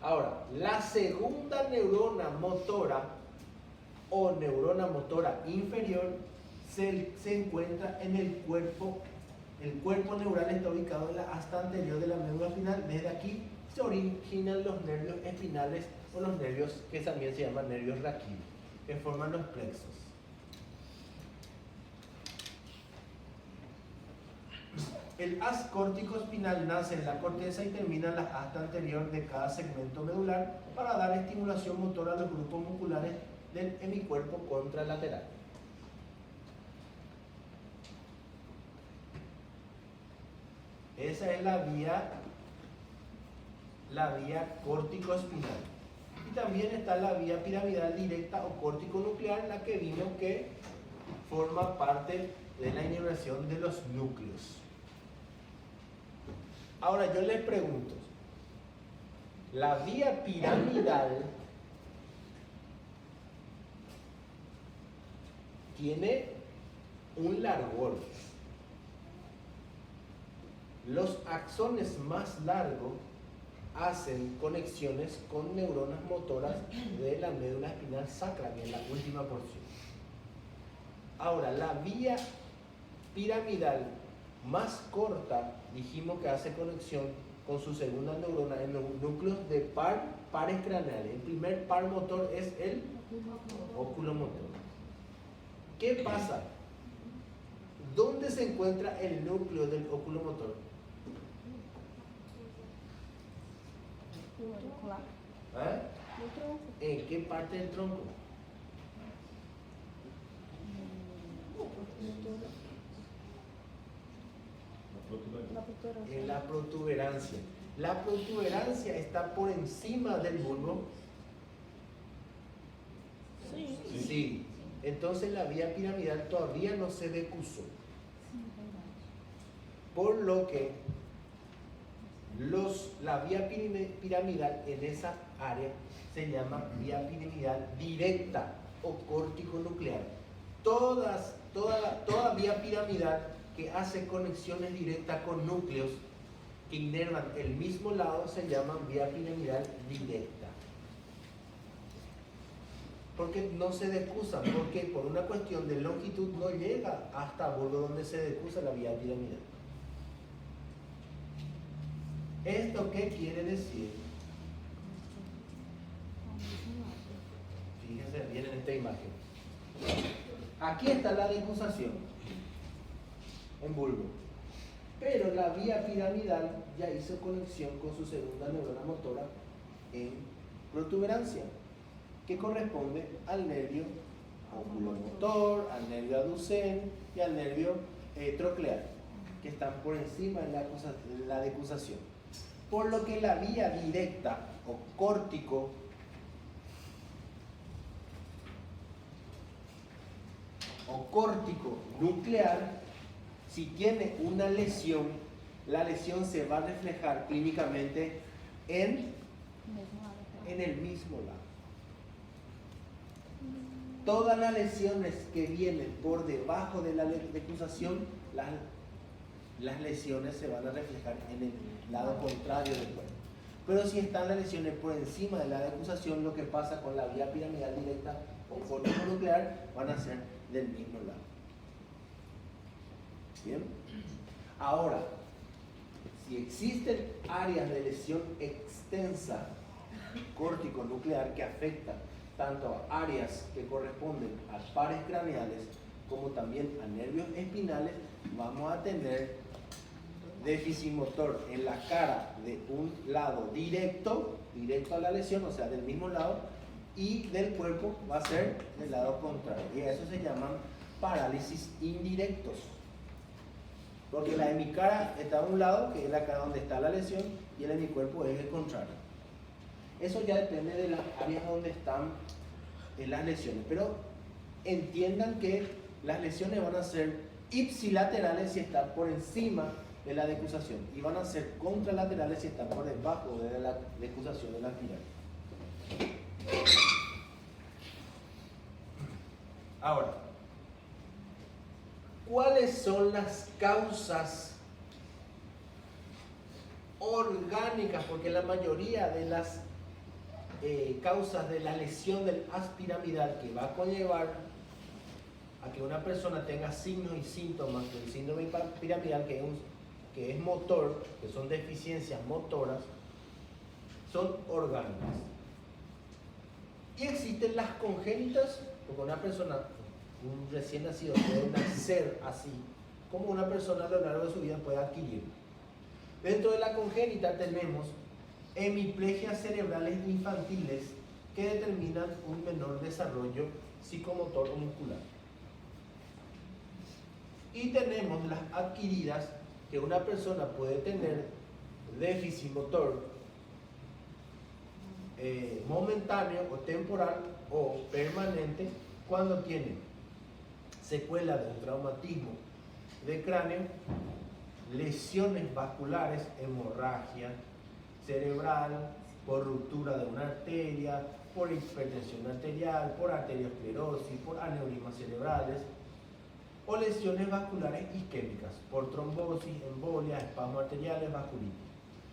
Ahora, la segunda neurona motora o neurona motora inferior se encuentra en el cuerpo. El cuerpo neural está ubicado en la asta anterior de la médula espinal. Desde aquí se originan los nervios espinales o los nervios que también se llaman nervios raquídeos, que forman los plexos. El haz córtico espinal nace en la corteza y termina en la asta anterior de cada segmento medular para dar estimulación motora a los grupos musculares del hemicuerpo contralateral. Esa es la vía córtico-espinal. Y también está la vía piramidal directa o córtico-nuclear, la que vimos que forma parte de la inervación de los núcleos. Ahora yo les pregunto, la vía piramidal tiene un largor. Los axones más largos hacen conexiones con neuronas motoras de la médula espinal sacra, que es la última porción. Ahora, la vía piramidal más corta, dijimos que hace conexión con su segunda neurona en los núcleos de pares craneales. El primer par motor es el oculomotor. ¿Qué pasa? ¿Dónde se encuentra el núcleo del oculomotor? ¿En qué parte del tronco? En la protuberancia. La protuberancia está por encima del bulbo. Sí. Sí. Entonces la vía piramidal todavía no se decusó. Por lo que la vía piramidal en esa área se llama vía piramidal directa o córtico-nuclear. Toda vía piramidal que hace conexiones directas con núcleos que inervan el mismo lado se llama vía piramidal directa. Porque no se decusa, porque por una cuestión de longitud no llega hasta bulbo donde se decusa la vía piramidal. ¿Esto qué quiere decir? Fíjense bien en esta imagen. Aquí está la decusación en bulbo, pero la vía piramidal ya hizo conexión con su segunda neurona motora en protuberancia, que corresponde al nervio oculomotor, al nervio aducen y al nervio troclear, que están por encima de la decusación. Por lo que la vía directa o córtico nuclear, si tiene una lesión, la lesión se va a reflejar clínicamente en el mismo lado. Todas las lesiones que vienen por debajo de la decusación, las lesiones se van a reflejar en el lado contrario del cuerpo. Pero si están las lesiones por encima de la decusación, lo que pasa con la vía piramidal directa o córtico nuclear van a ser del mismo lado. ¿Bien? Ahora, si existen áreas de lesión extensa córtico-nuclear que afectan tanto a áreas que corresponden a pares craneales como también a nervios espinales, vamos a tener déficit motor en la cara de un lado directo a la lesión, o sea, del mismo lado, y del cuerpo va a ser del lado contrario. Y a eso se llaman parálisis indirectos. Porque la de mi cara está a un lado, que es la cara donde está la lesión, y la de mi cuerpo es el contrario. Eso ya depende de las áreas donde están las lesiones. Pero entiendan que las lesiones van a ser ipsilaterales si están por encima de la decusación y van a ser contralaterales si están por debajo de la decusación de la pirámide. Ahora, ¿cuáles son las causas orgánicas? Porque la mayoría de las causas de la lesión del haz piramidal que va a conllevar a que una persona tenga signos y síntomas del síndrome piramidal, que es motor, que son deficiencias motoras, son orgánicas. Y existen las congénitas, porque una persona, un recién nacido, puede nacer así, como una persona a lo largo de su vida puede adquirir. Dentro de la congénita tenemos hemiplegias cerebrales infantiles que determinan un menor desarrollo psicomotor o muscular. Y tenemos las adquiridas, que una persona puede tener déficit motor momentáneo o temporal o permanente cuando tiene secuela de un traumatismo de cráneo, lesiones vasculares, hemorragia cerebral, por ruptura de una arteria, por hipertensión arterial, por arteriosclerosis, por aneurismas cerebrales, o lesiones vasculares isquémicas, por trombosis, embolia, espasmos arteriales, vasculitis.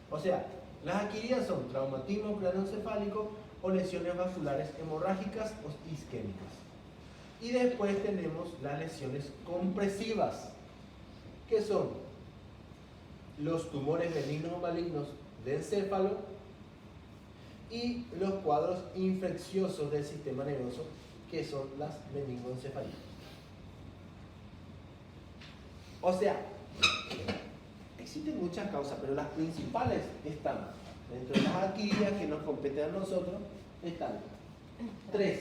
O sea, las adquiridas son traumatismo craneoencefálico o lesiones vasculares hemorrágicas o isquémicas. Y después tenemos las lesiones compresivas, que son los tumores benignos o malignos de encéfalo y los cuadros infecciosos del sistema nervioso, que son las meningoencefalitis. O sea, existen muchas causas, pero las principales están dentro de las adquiridas que nos competen a nosotros, están 3.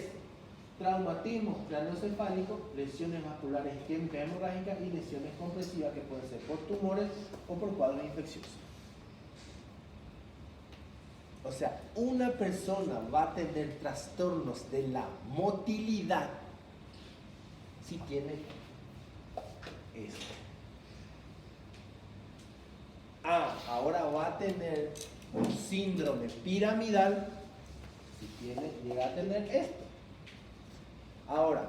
traumatismo craneoencefálico, lesiones vasculares isquémicas hemorrágicas y lesiones compresivas que pueden ser por tumores o por cuadros infecciosos. O sea, una persona va a tener trastornos de la motilidad si tiene esto. Ahora va a tener un síndrome piramidal si llega a tener esto. Ahora,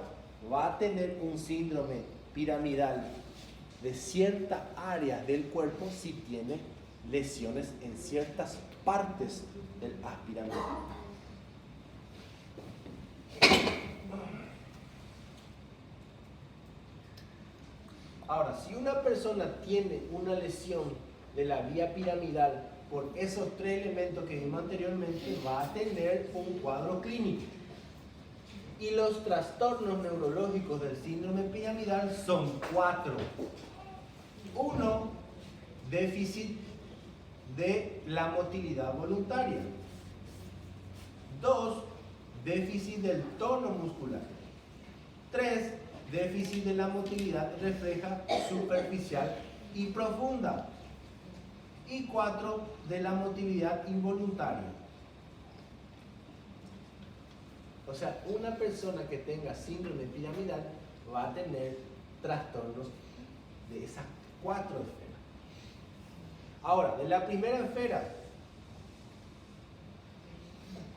va a tener un síndrome piramidal de ciertas áreas del cuerpo si tiene lesiones en ciertas partes del haz piramidal. Ahora, si una persona tiene una lesión de la vía piramidal por esos tres elementos que vimos anteriormente, va a tener un cuadro clínico. Y los trastornos neurológicos del síndrome piramidal son 4. 1, déficit de la motilidad voluntaria. 2, déficit del tono muscular. 3, déficit de la motilidad refleja superficial y profunda. Y 4, de la motilidad involuntaria. O sea, una persona que tenga síndrome piramidal va a tener trastornos de esas 4 esferas. Ahora, de la primera esfera,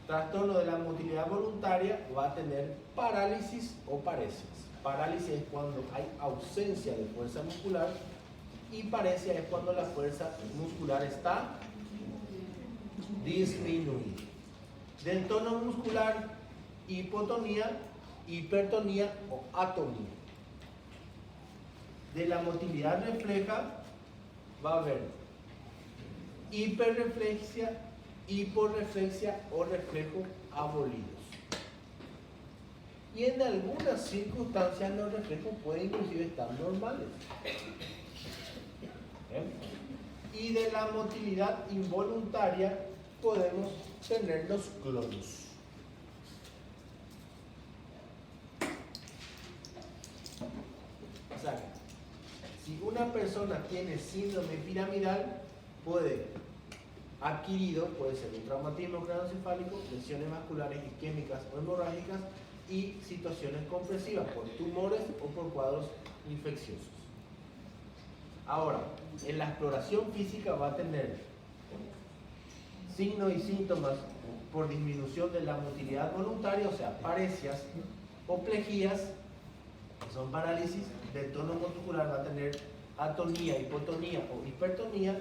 trastorno de la motilidad voluntaria, va a tener parálisis o paresias. Parálisis es cuando hay ausencia de fuerza muscular y paresia es cuando la fuerza muscular está disminuida. Del tono muscular, hipotonía, hipertonía o atonía. De la motilidad refleja va a haber hiperreflexia, hiporreflexia o reflejo abolidos. Y en algunas circunstancias los reflejos pueden inclusive estar normales. Y de la motilidad involuntaria podemos tener los clonos. O sea, si una persona tiene síndrome piramidal, puede ser un traumatismo craneoencefálico, lesiones vasculares isquémicas o hemorrágicas y situaciones compresivas por tumores o por cuadros infecciosos. Ahora, en la exploración física va a tener signos y síntomas por disminución de la motilidad voluntaria, o sea, paresias o plejías, que son parálisis. Del tono muscular va a tener atonía, hipotonía o hipertonía.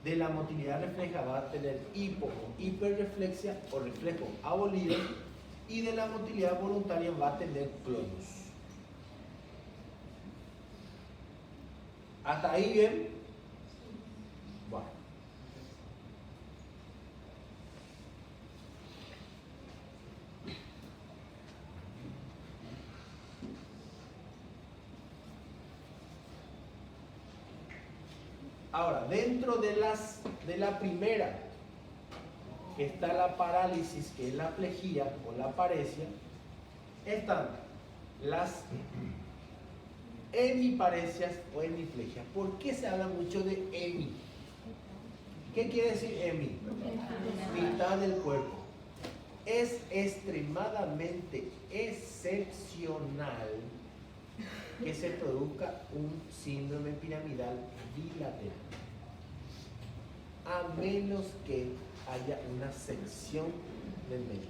De la motilidad refleja va a tener hipo o hiperreflexia o reflejo abolido. Y de la motilidad voluntaria va a tener clonos. ¿Hasta ahí bien? Bueno. Ahora, dentro de la primera, que está la parálisis, que es la plejía o la paresia, están las hemiparesias o hemiplegias. ¿Por qué se habla mucho de hemi? ¿Qué quiere decir hemi? Mitad del cuerpo. Es extremadamente excepcional que se produzca un síndrome piramidal bilateral, a menos que haya una sección del medio.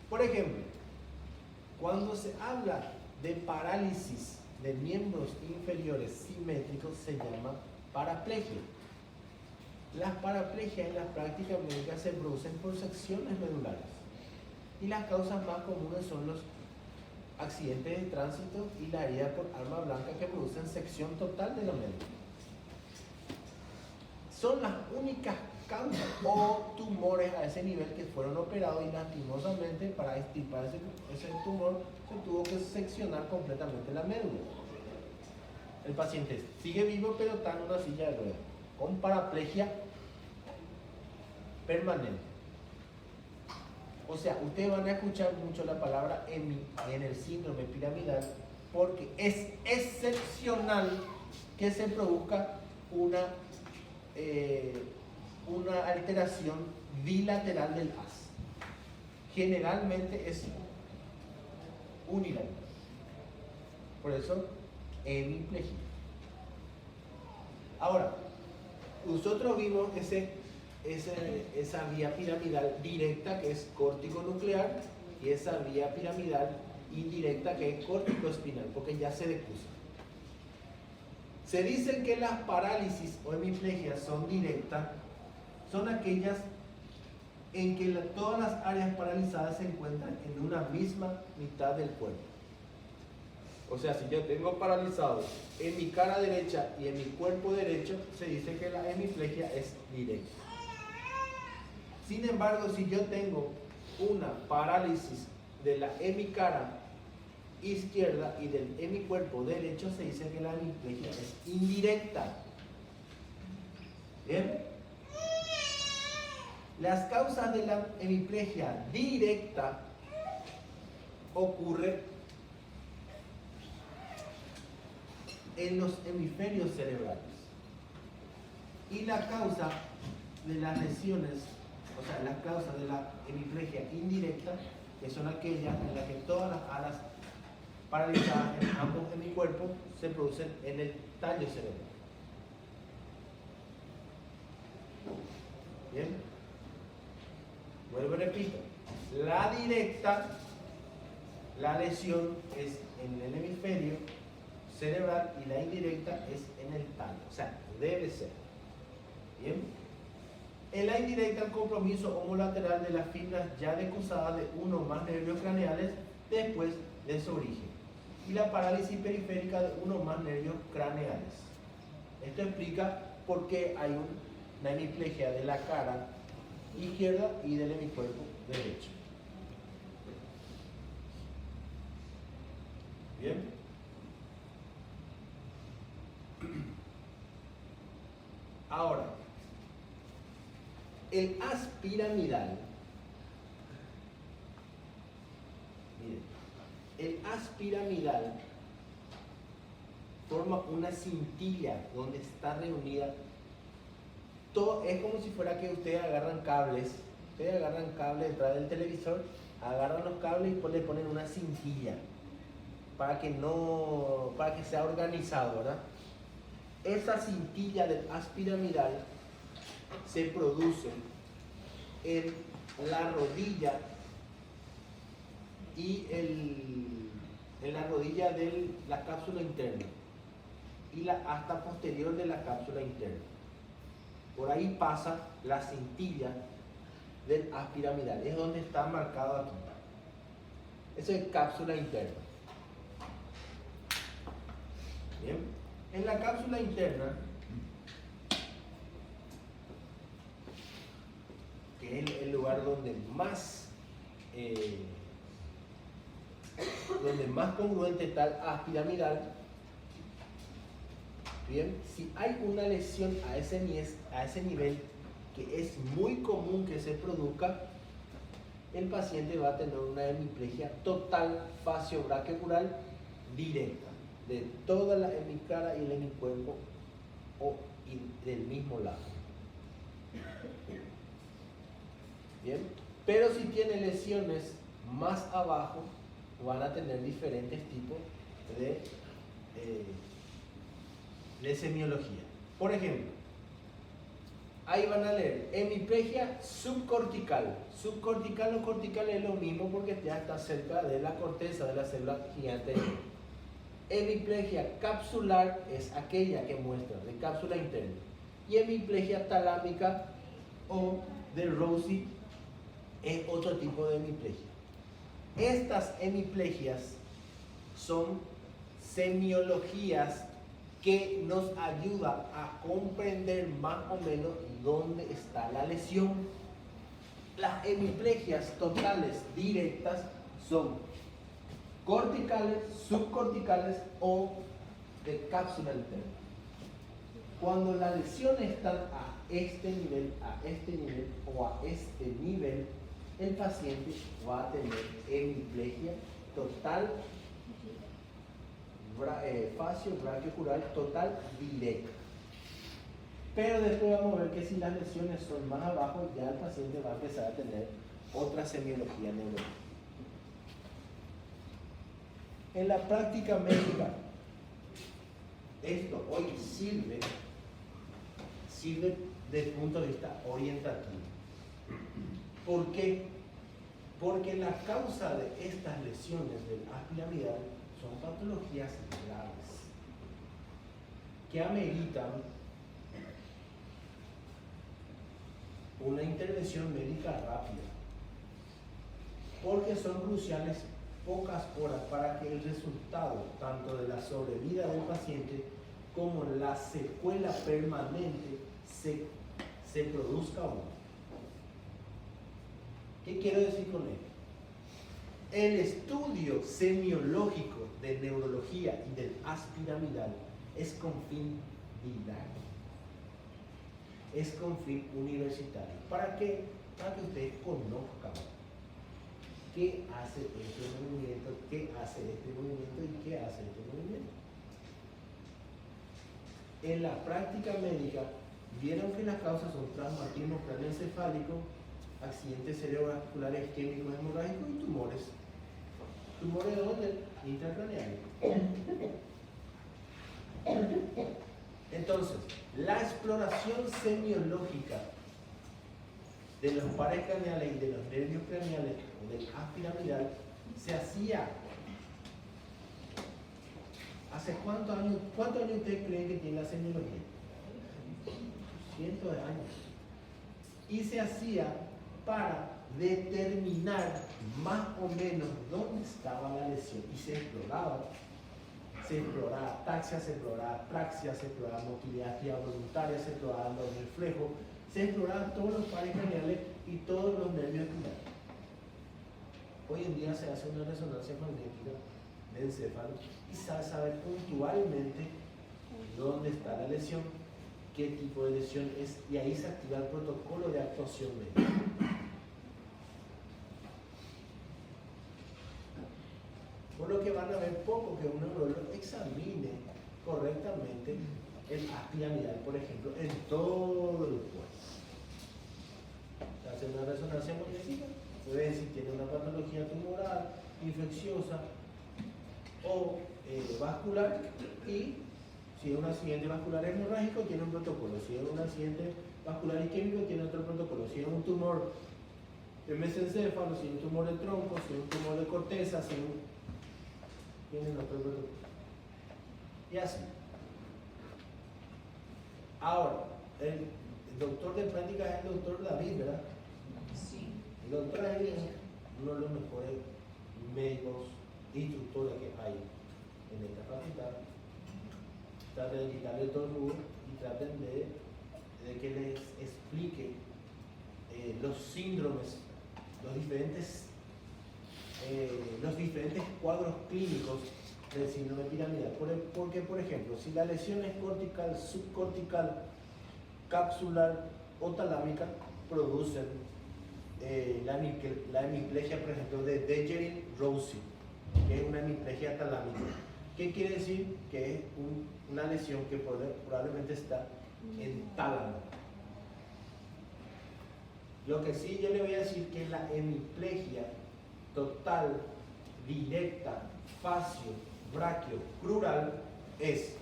Por ejemplo, cuando se habla de parálisis de miembros inferiores simétricos, se llama paraplegia. Las paraplegias en la práctica médica se producen por secciones medulares y las causas más comunes son los accidentes de tránsito y la herida por arma blanca que producen sección total de la médula. Son las únicas causas o tumores a ese nivel que fueron operados y lastimosamente para extirpar ese tumor se tuvo que seccionar completamente la médula. El paciente sigue vivo pero está en una silla de ruedas con paraplegia permanente. O sea, ustedes van a escuchar mucho la palabra en el síndrome piramidal porque es excepcional que se produzca una alteración bilateral del haz. Generalmente es unilateral. Por eso, hemiplegia. Ahora, nosotros vimos esa vía piramidal directa que es córtico-nuclear y esa vía piramidal indirecta que es córtico-espinal, porque ya se decusa. Se dice que las parálisis o hemiplegias son directas, son aquellas en que todas las áreas paralizadas se encuentran en una misma mitad del cuerpo. O sea, si yo tengo paralizado en mi cara derecha y en mi cuerpo derecho, se dice que la hemiplegia es directa. Sin embargo, si yo tengo una parálisis de la hemicara izquierda y del hemicuerpo derecho, se dice que la hemiplegia es indirecta. ¿Bien? Las causas de la hemiplegia directa ocurren en los hemisferios cerebrales. Y la causa de las lesiones, o sea, las causas de la hemiplegia indirecta, que son aquellas en las que todas las alas paralizadas en ambos hemicuerpos se producen en el tallo cerebral. Bien, vuelvo y repito, la directa, la lesión es en el hemisferio cerebral y la indirecta es en el tallo, o sea, debe ser. Bien, en la indirecta el compromiso homolateral de las fibras ya decusadas de uno o más nervios craneales después de su origen y la parálisis periférica de uno o más nervios craneales. Esto explica por qué hay una hemiplegia de la cara izquierda y del hemicuerpo derecho. Bien. Ahora, el haz piramidal, miren, el haz piramidal forma una cintilla donde está reunida todo. Es como si fuera que ustedes agarran cables detrás del televisor, agarran los cables y le ponen una cintilla para que sea organizado, ¿verdad? Esa cintilla del haz piramidal se produce en la rodilla y en la rodilla de la cápsula interna y la asta posterior de la cápsula interna. Por ahí pasa la cintilla del haz piramidal, es donde está marcado aquí. Eso es cápsula interna. Bien, en la cápsula interna, que es el lugar donde más congruente está el haz piramidal. Bien, si hay una lesión a ese nivel, que es muy común que se produzca, el paciente va a tener una hemiplegia total facio-braquicular directa de toda la hemicara y el hemicuerpo y del mismo lado. Bien, pero si tiene lesiones más abajo, van a tener diferentes tipos de semiología. Por ejemplo, ahí van a leer hemiplegia subcortical. Subcortical o cortical es lo mismo porque ya está cerca de la corteza de la célula gigante. Hemiplegia capsular es aquella que muestra de cápsula interna. Y hemiplegia talámica o de Rossi es otro tipo de hemiplegia. Estas hemiplegias son semiologías que nos ayuda a comprender más o menos dónde está la lesión. Las hemiplegias totales directas son corticales, subcorticales o de cápsula interna. Cuando la lesión está a este nivel o a este nivel, el paciente va a tener hemiplegia total, facio brachiocural total directa. Pero después vamos a ver que si las lesiones son más abajo, ya el paciente va a empezar a tener otra semiología neurológica. En la práctica médica, esto hoy sirve desde el punto de vista orientativo. ¿Por qué? Porque la causa de estas lesiones del haz piramidal son patologías graves que ameritan una intervención médica rápida, porque son cruciales pocas horas para que el resultado tanto de la sobrevida del paciente como la secuela permanente se produzca o no. ¿Qué quiero decir con esto? El estudio semiológico de neurología y del haz piramidal es con fin didáctico, es con fin universitario. ¿Para qué? Para que ustedes conozcan qué hace este movimiento, qué hace este movimiento y qué hace este movimiento. En la práctica médica, vieron que las causas son traumatismo craneoencefálico, accidentes cerebrovasculares isquémicos hemorrágicos y tumores. ¿Tumores de dónde? Intracraneales. Entonces, la exploración semiológica de los pares craneales y de los nervios craneales o del haz piramidal se hacía ¿hace cuántos años? ¿Cuántos años ustedes creen que tiene la semiología? Cientos de años. Y se hacía para determinar más o menos dónde estaba la lesión y se exploraba ataxia, se exploraba praxia, se exploraba motilidad activa voluntaria, se exploraba los reflejos, se exploraban todos los pares craneales y todos los nervios espinales. Hoy en día se hace una resonancia magnética de encéfalo y se sabe puntualmente dónde está la lesión, qué tipo de lesión es, y ahí se activa el protocolo de actuación médica. Por lo que van a ver poco que un neurólogo examine correctamente el haz piramidal, por ejemplo, en todo el cuerpo. Se hace una resonancia magnética, se ve si tiene una patología tumoral, infecciosa o vascular, y si es un accidente vascular hemorrágico tiene un protocolo, si es un accidente vascular isquémico tiene otro protocolo, si es un tumor de mesencéfalo, si es un tumor de tronco, si es un tumor de corteza, si es tienen otro protocolo. Y así. Ahora, el doctor de práctica es el doctor David, ¿verdad? Sí. El doctor David es uno de los mejores médicos, instructores que hay en esta facultad. Traten de quitarle todo el ruido y traten de que les explique los síndromes, los diferentes cuadros clínicos del síndrome piramidal. Porque, por ejemplo, si la lesión es cortical, subcortical, capsular o talámica, producen la hemiplegia, por ejemplo, de Dejerin-Roussy, que es una hemiplegia talámica. ¿Qué quiere decir? Que es una lesión que probablemente está en tálamo. Lo que sí yo le voy a decir que la hemiplegia total, directa, facio, brachio, crural es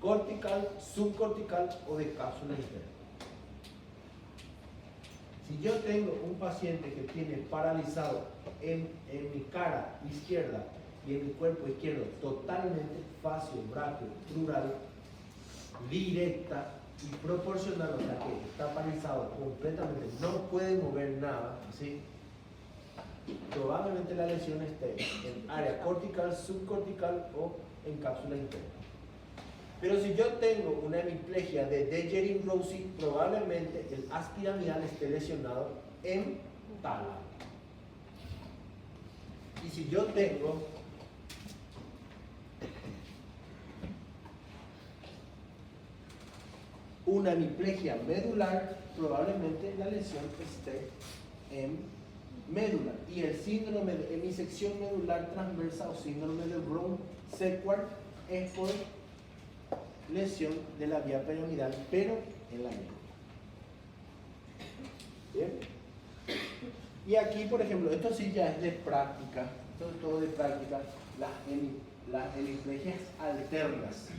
cortical, subcortical o de cápsula interna. Si yo tengo un paciente que tiene paralizado en mi cara izquierda y en mi cuerpo izquierdo totalmente facio, brachio, crural, directa y proporcional, o sea que está paralizado completamente, no puede mover nada, ¿sí? Probablemente la lesión esté en área cortical, subcortical o en cápsula interna. Pero si yo tengo una hemiplegia de Dejerin-Roussy, probablemente el haz piramidal esté lesionado en tálamo. Y si yo tengo una hemiplegia medular, probablemente la lesión esté en médula. Y el síndrome de hemisección medular transversa o síndrome de Brown-Séquard es por lesión de la vía piramidal, pero en la médula. ¿Bien? Y aquí, por ejemplo, esto sí ya es de práctica, esto es todo de práctica, las hemiplegias alternas.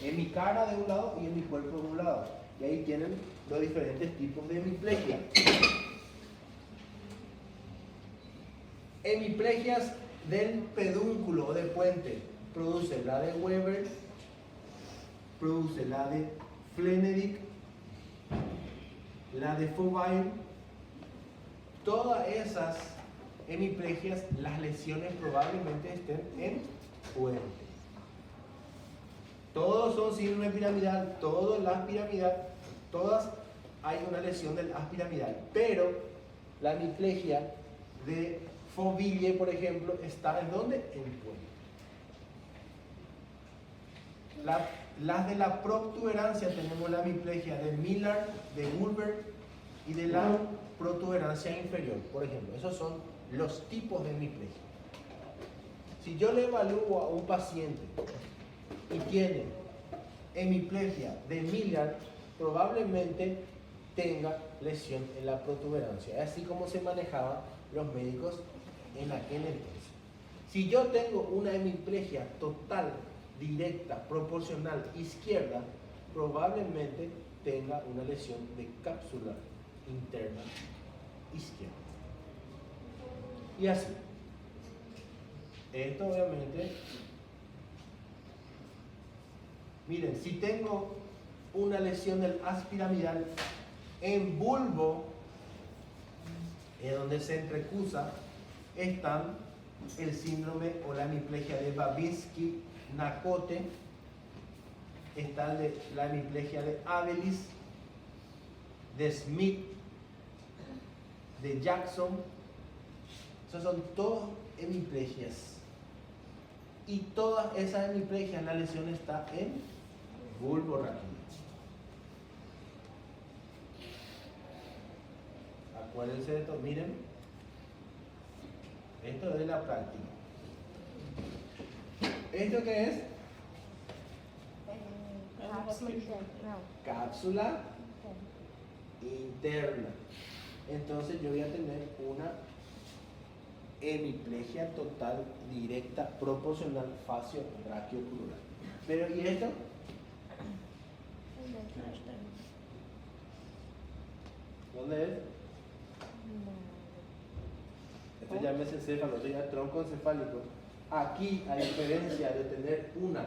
En mi cara de un lado y en mi cuerpo de un lado. Y ahí tienen los diferentes tipos de hemiplegia. Hemiplegias del pedúnculo o de puente. Produce la de Weber, produce la de Flenedick, la de Fauvaire. Todas esas hemiplegias, las lesiones probablemente estén en puente. Todos son síndrome piramidal, todas las piramidal, todas hay una lesión del haz piramidal, pero la hemiplegia de Fauvaire, por ejemplo, está ¿en dónde? En puente. Las de la protuberancia tenemos la hemiplegia de Miller, de Wolver y de la protuberancia inferior, por ejemplo. Esos son los tipos de hemiplegia. Si yo le evalúo a un paciente y tiene hemiplegia de Miller, probablemente tenga lesión en la protuberancia. Es así como se manejaban los médicos en aquel entonces. Si yo tengo una hemiplegia total, directa, proporcional, izquierda, probablemente tenga una lesión de cápsula interna izquierda. Y así. Esto obviamente, miren, si tengo una lesión del haz piramidal en bulbo, en donde se entrecruza, están el síndrome o la hemiplegia de Babinski-Nakote, está la hemiplegia de Abelis, de Smith, de Jackson. Esas son todas hemiplegias. Y todas esas hemiplegias, la lesión está en bulbo raquídeo. Acuérdense de esto, miren. Esto es de la práctica. ¿Esto qué es? Cápsula interna. Entonces yo voy a tener una hemiplegia total, directa, proporcional, facio, brachioculular. Pero ¿y esto? ¿Dónde es? Esto ya mesencéfalo, esto ya es tronco encefálico. Aquí, a diferencia de tener una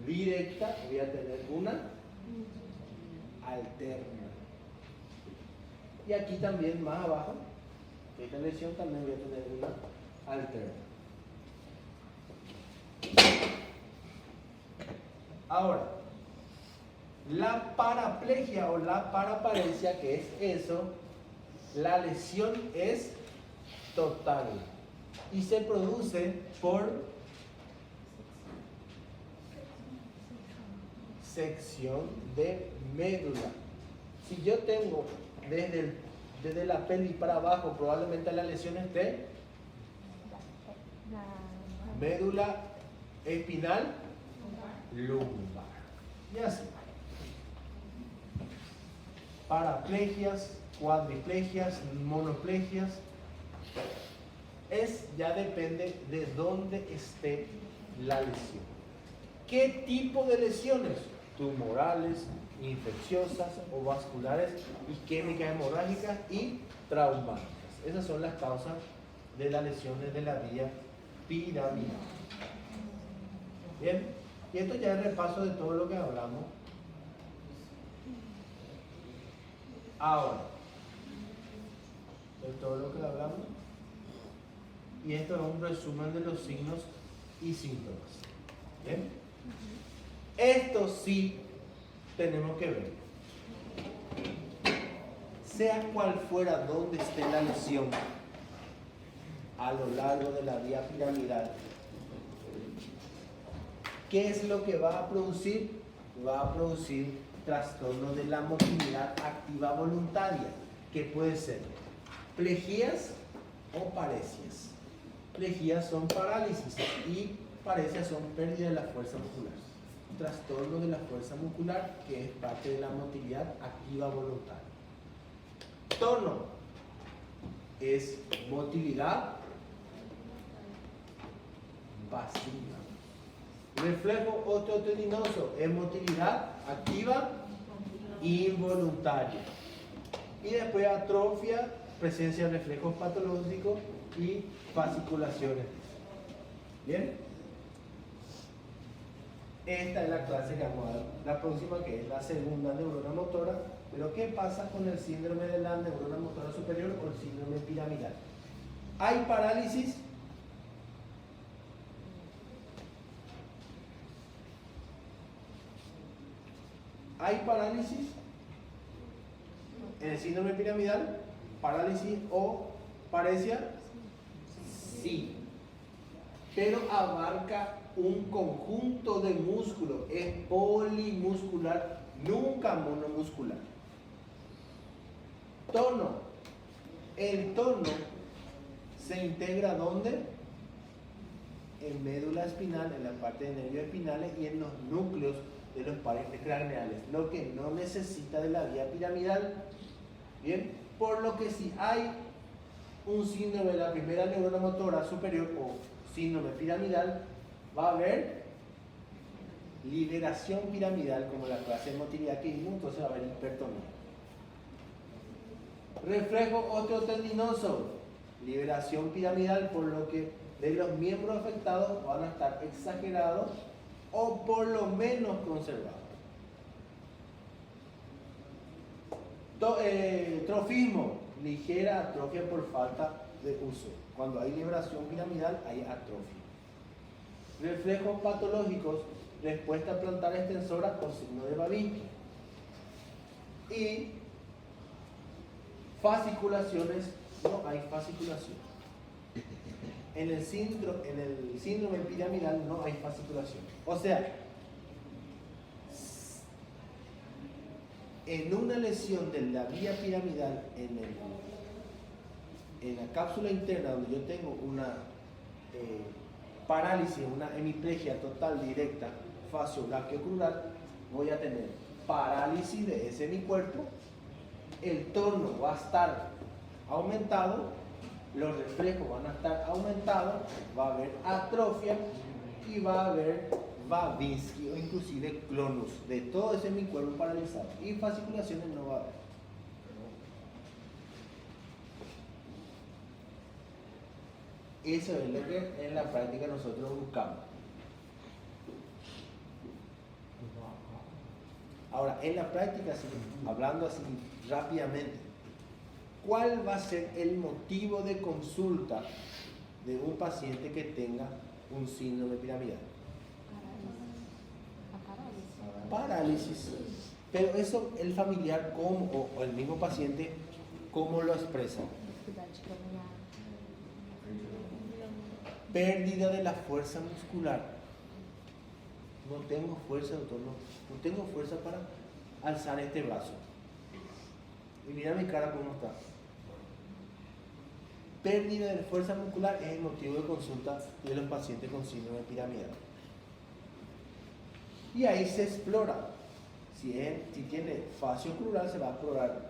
directa, voy a tener una alterna. Y aquí también, más abajo, esta lesión también voy a tener una alterna. Ahora, la paraplegia o la paraparesia, que es eso, la lesión es total y se produce por sección de médula. Si yo tengo desde la pelvis para abajo, probablemente la lesión esté médula espinal lumbar. Y así. Paraplegias, cuadriplegias, monoplegias. Ya depende de dónde esté la lesión. ¿Qué tipo de lesiones? Tumorales, infecciosas o vasculares, isquémicas, hemorrágicas y traumáticas. Esas son las causas de las lesiones de la vía piramidal. Bien, y esto ya es repaso de todo lo que hablamos. Ahora, de todo lo que hablamos. Y esto es un resumen de los signos y síntomas. ¿Bien? Esto sí tenemos que ver. Sea cual fuera donde esté la lesión a lo largo de la vía piramidal, ¿qué es lo que va a producir? Va a producir trastorno de la motilidad activa voluntaria, que puede ser Plejías o paresias. Plejías son parálisis y paresias son pérdida de la fuerza muscular. Trastorno de la fuerza muscular, que es parte de la motilidad activa voluntaria. Tono es motilidad pasiva. Reflejo osteotendinoso es motilidad activa involuntaria. Y después atrofia, presencia de reflejos patológicos y fasciculaciones. ¿Bien? Esta es la clase que vamos a dar. La próxima, que es la segunda neurona motora. Pero ¿qué pasa con el síndrome de la neurona motora superior o el síndrome piramidal? ¿Hay parálisis? ¿Hay parálisis en el síndrome piramidal? ¿Parálisis o paresia? Sí. Pero abarca un conjunto de músculos. Es polimuscular, nunca monomuscular. Tono. El tono se integra ¿dónde? En médula espinal, en la parte de nervios espinales y en los núcleos de los pares craneales, lo que no necesita de la vía piramidal. Bien, por lo que si hay un síndrome de la primera neurona motora superior o síndrome piramidal, va a haber liberación piramidal, como la clase de motilidad que vimos, entonces va a haber hipertonía. Reflejo osteotendinoso, liberación piramidal, por lo que de los miembros afectados van a estar exagerados o por lo menos conservados. Trofismo, ligera atrofia por falta de uso. Cuando hay liberación piramidal hay atrofia. Reflejos patológicos, respuesta plantar extensora con signo de Babinski. Y fasciculaciones, no hay fasciculación. En el síndrome piramidal no hay fasciculación. O sea, en una lesión de la vía piramidal en la cápsula interna, donde yo tengo una parálisis, una hemiplegia total directa facio-brachiocrural, voy a tener parálisis de ese hemicuerpo, el tono va a estar aumentado, los reflejos van a estar aumentados, va a haber atrofia y va a haber Babinski o inclusive clonus de todo ese hemicuerpo paralizado, y fasciculaciones no va a haber. Eso es lo que en la práctica nosotros buscamos. Ahora, en la práctica, hablando así rápidamente, ¿cuál va a ser el motivo de consulta de un paciente que tenga un síndrome piramidal? Parálisis. Pero eso, el familiar o el mismo paciente, ¿cómo lo expresa? Pérdida de la fuerza muscular. No tengo fuerza, doctor, no tengo fuerza para alzar este brazo. Y mira mi cara cómo está. Pérdida de fuerza muscular es el motivo de consulta de los pacientes con síndrome piramidal. Y ahí se explora. Si tiene fascio crural, se va a explorar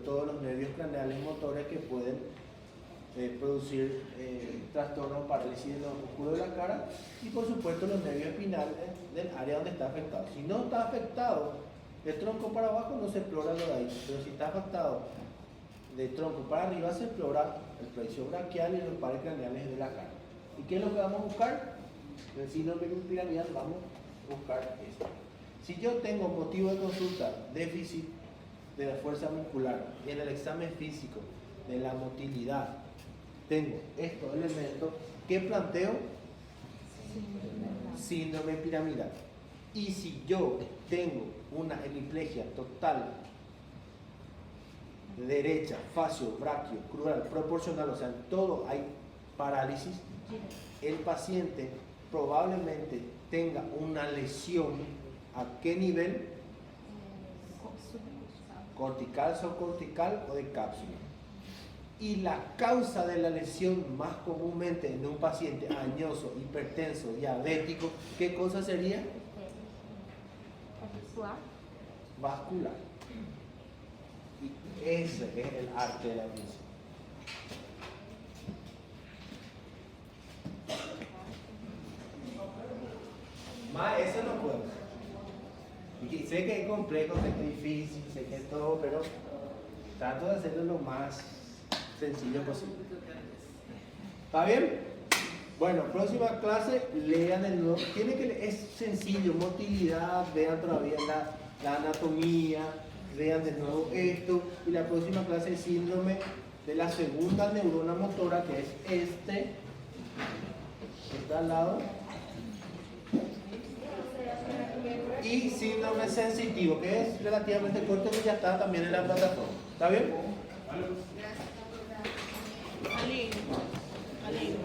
todos los nervios craneales motores que pueden producir trastornos, parálisis de los músculos de la cara, y por supuesto los nervios espinales del área donde está afectado. Si no está afectado de tronco para abajo, no se explora lo de ahí, pero si está afectado de tronco para arriba, se explora el plexo braquial y los pares craneales de la cara. ¿Y qué es lo que vamos a buscar? En el síndrome piramidal vamos a buscar esto. Si yo tengo motivo de consulta, déficit de la fuerza muscular, y en el examen físico de la motilidad tengo estos elementos, ¿qué planteo? Síndrome piramidal. Y si yo tengo una hemiplegia total derecha, facio, braquio, crural, proporcional, o sea, en todo hay parálisis, el paciente probablemente tenga una lesión. ¿A qué nivel? Cortical, subcortical o de cápsula. Y la causa de la lesión más comúnmente en un paciente añoso, hipertenso, diabético, ¿qué cosa sería? Vascular. Y ese es el arte de la medicina. Más eso no puedo. Y sé que es complejo, sé que es difícil, sé que es todo, pero trato de hacerlo lo más sencillo posible. ¿Está bien? Bueno, próxima clase, lean de nuevo. Es sencillo, motilidad, vean todavía la anatomía, vean de nuevo esto. Y la próxima clase es síndrome de la segunda neurona motora, que es que está al lado. Y síndrome sensitivo, que es relativamente corto y ya está también en la plataforma. ¿Está bien? Aline.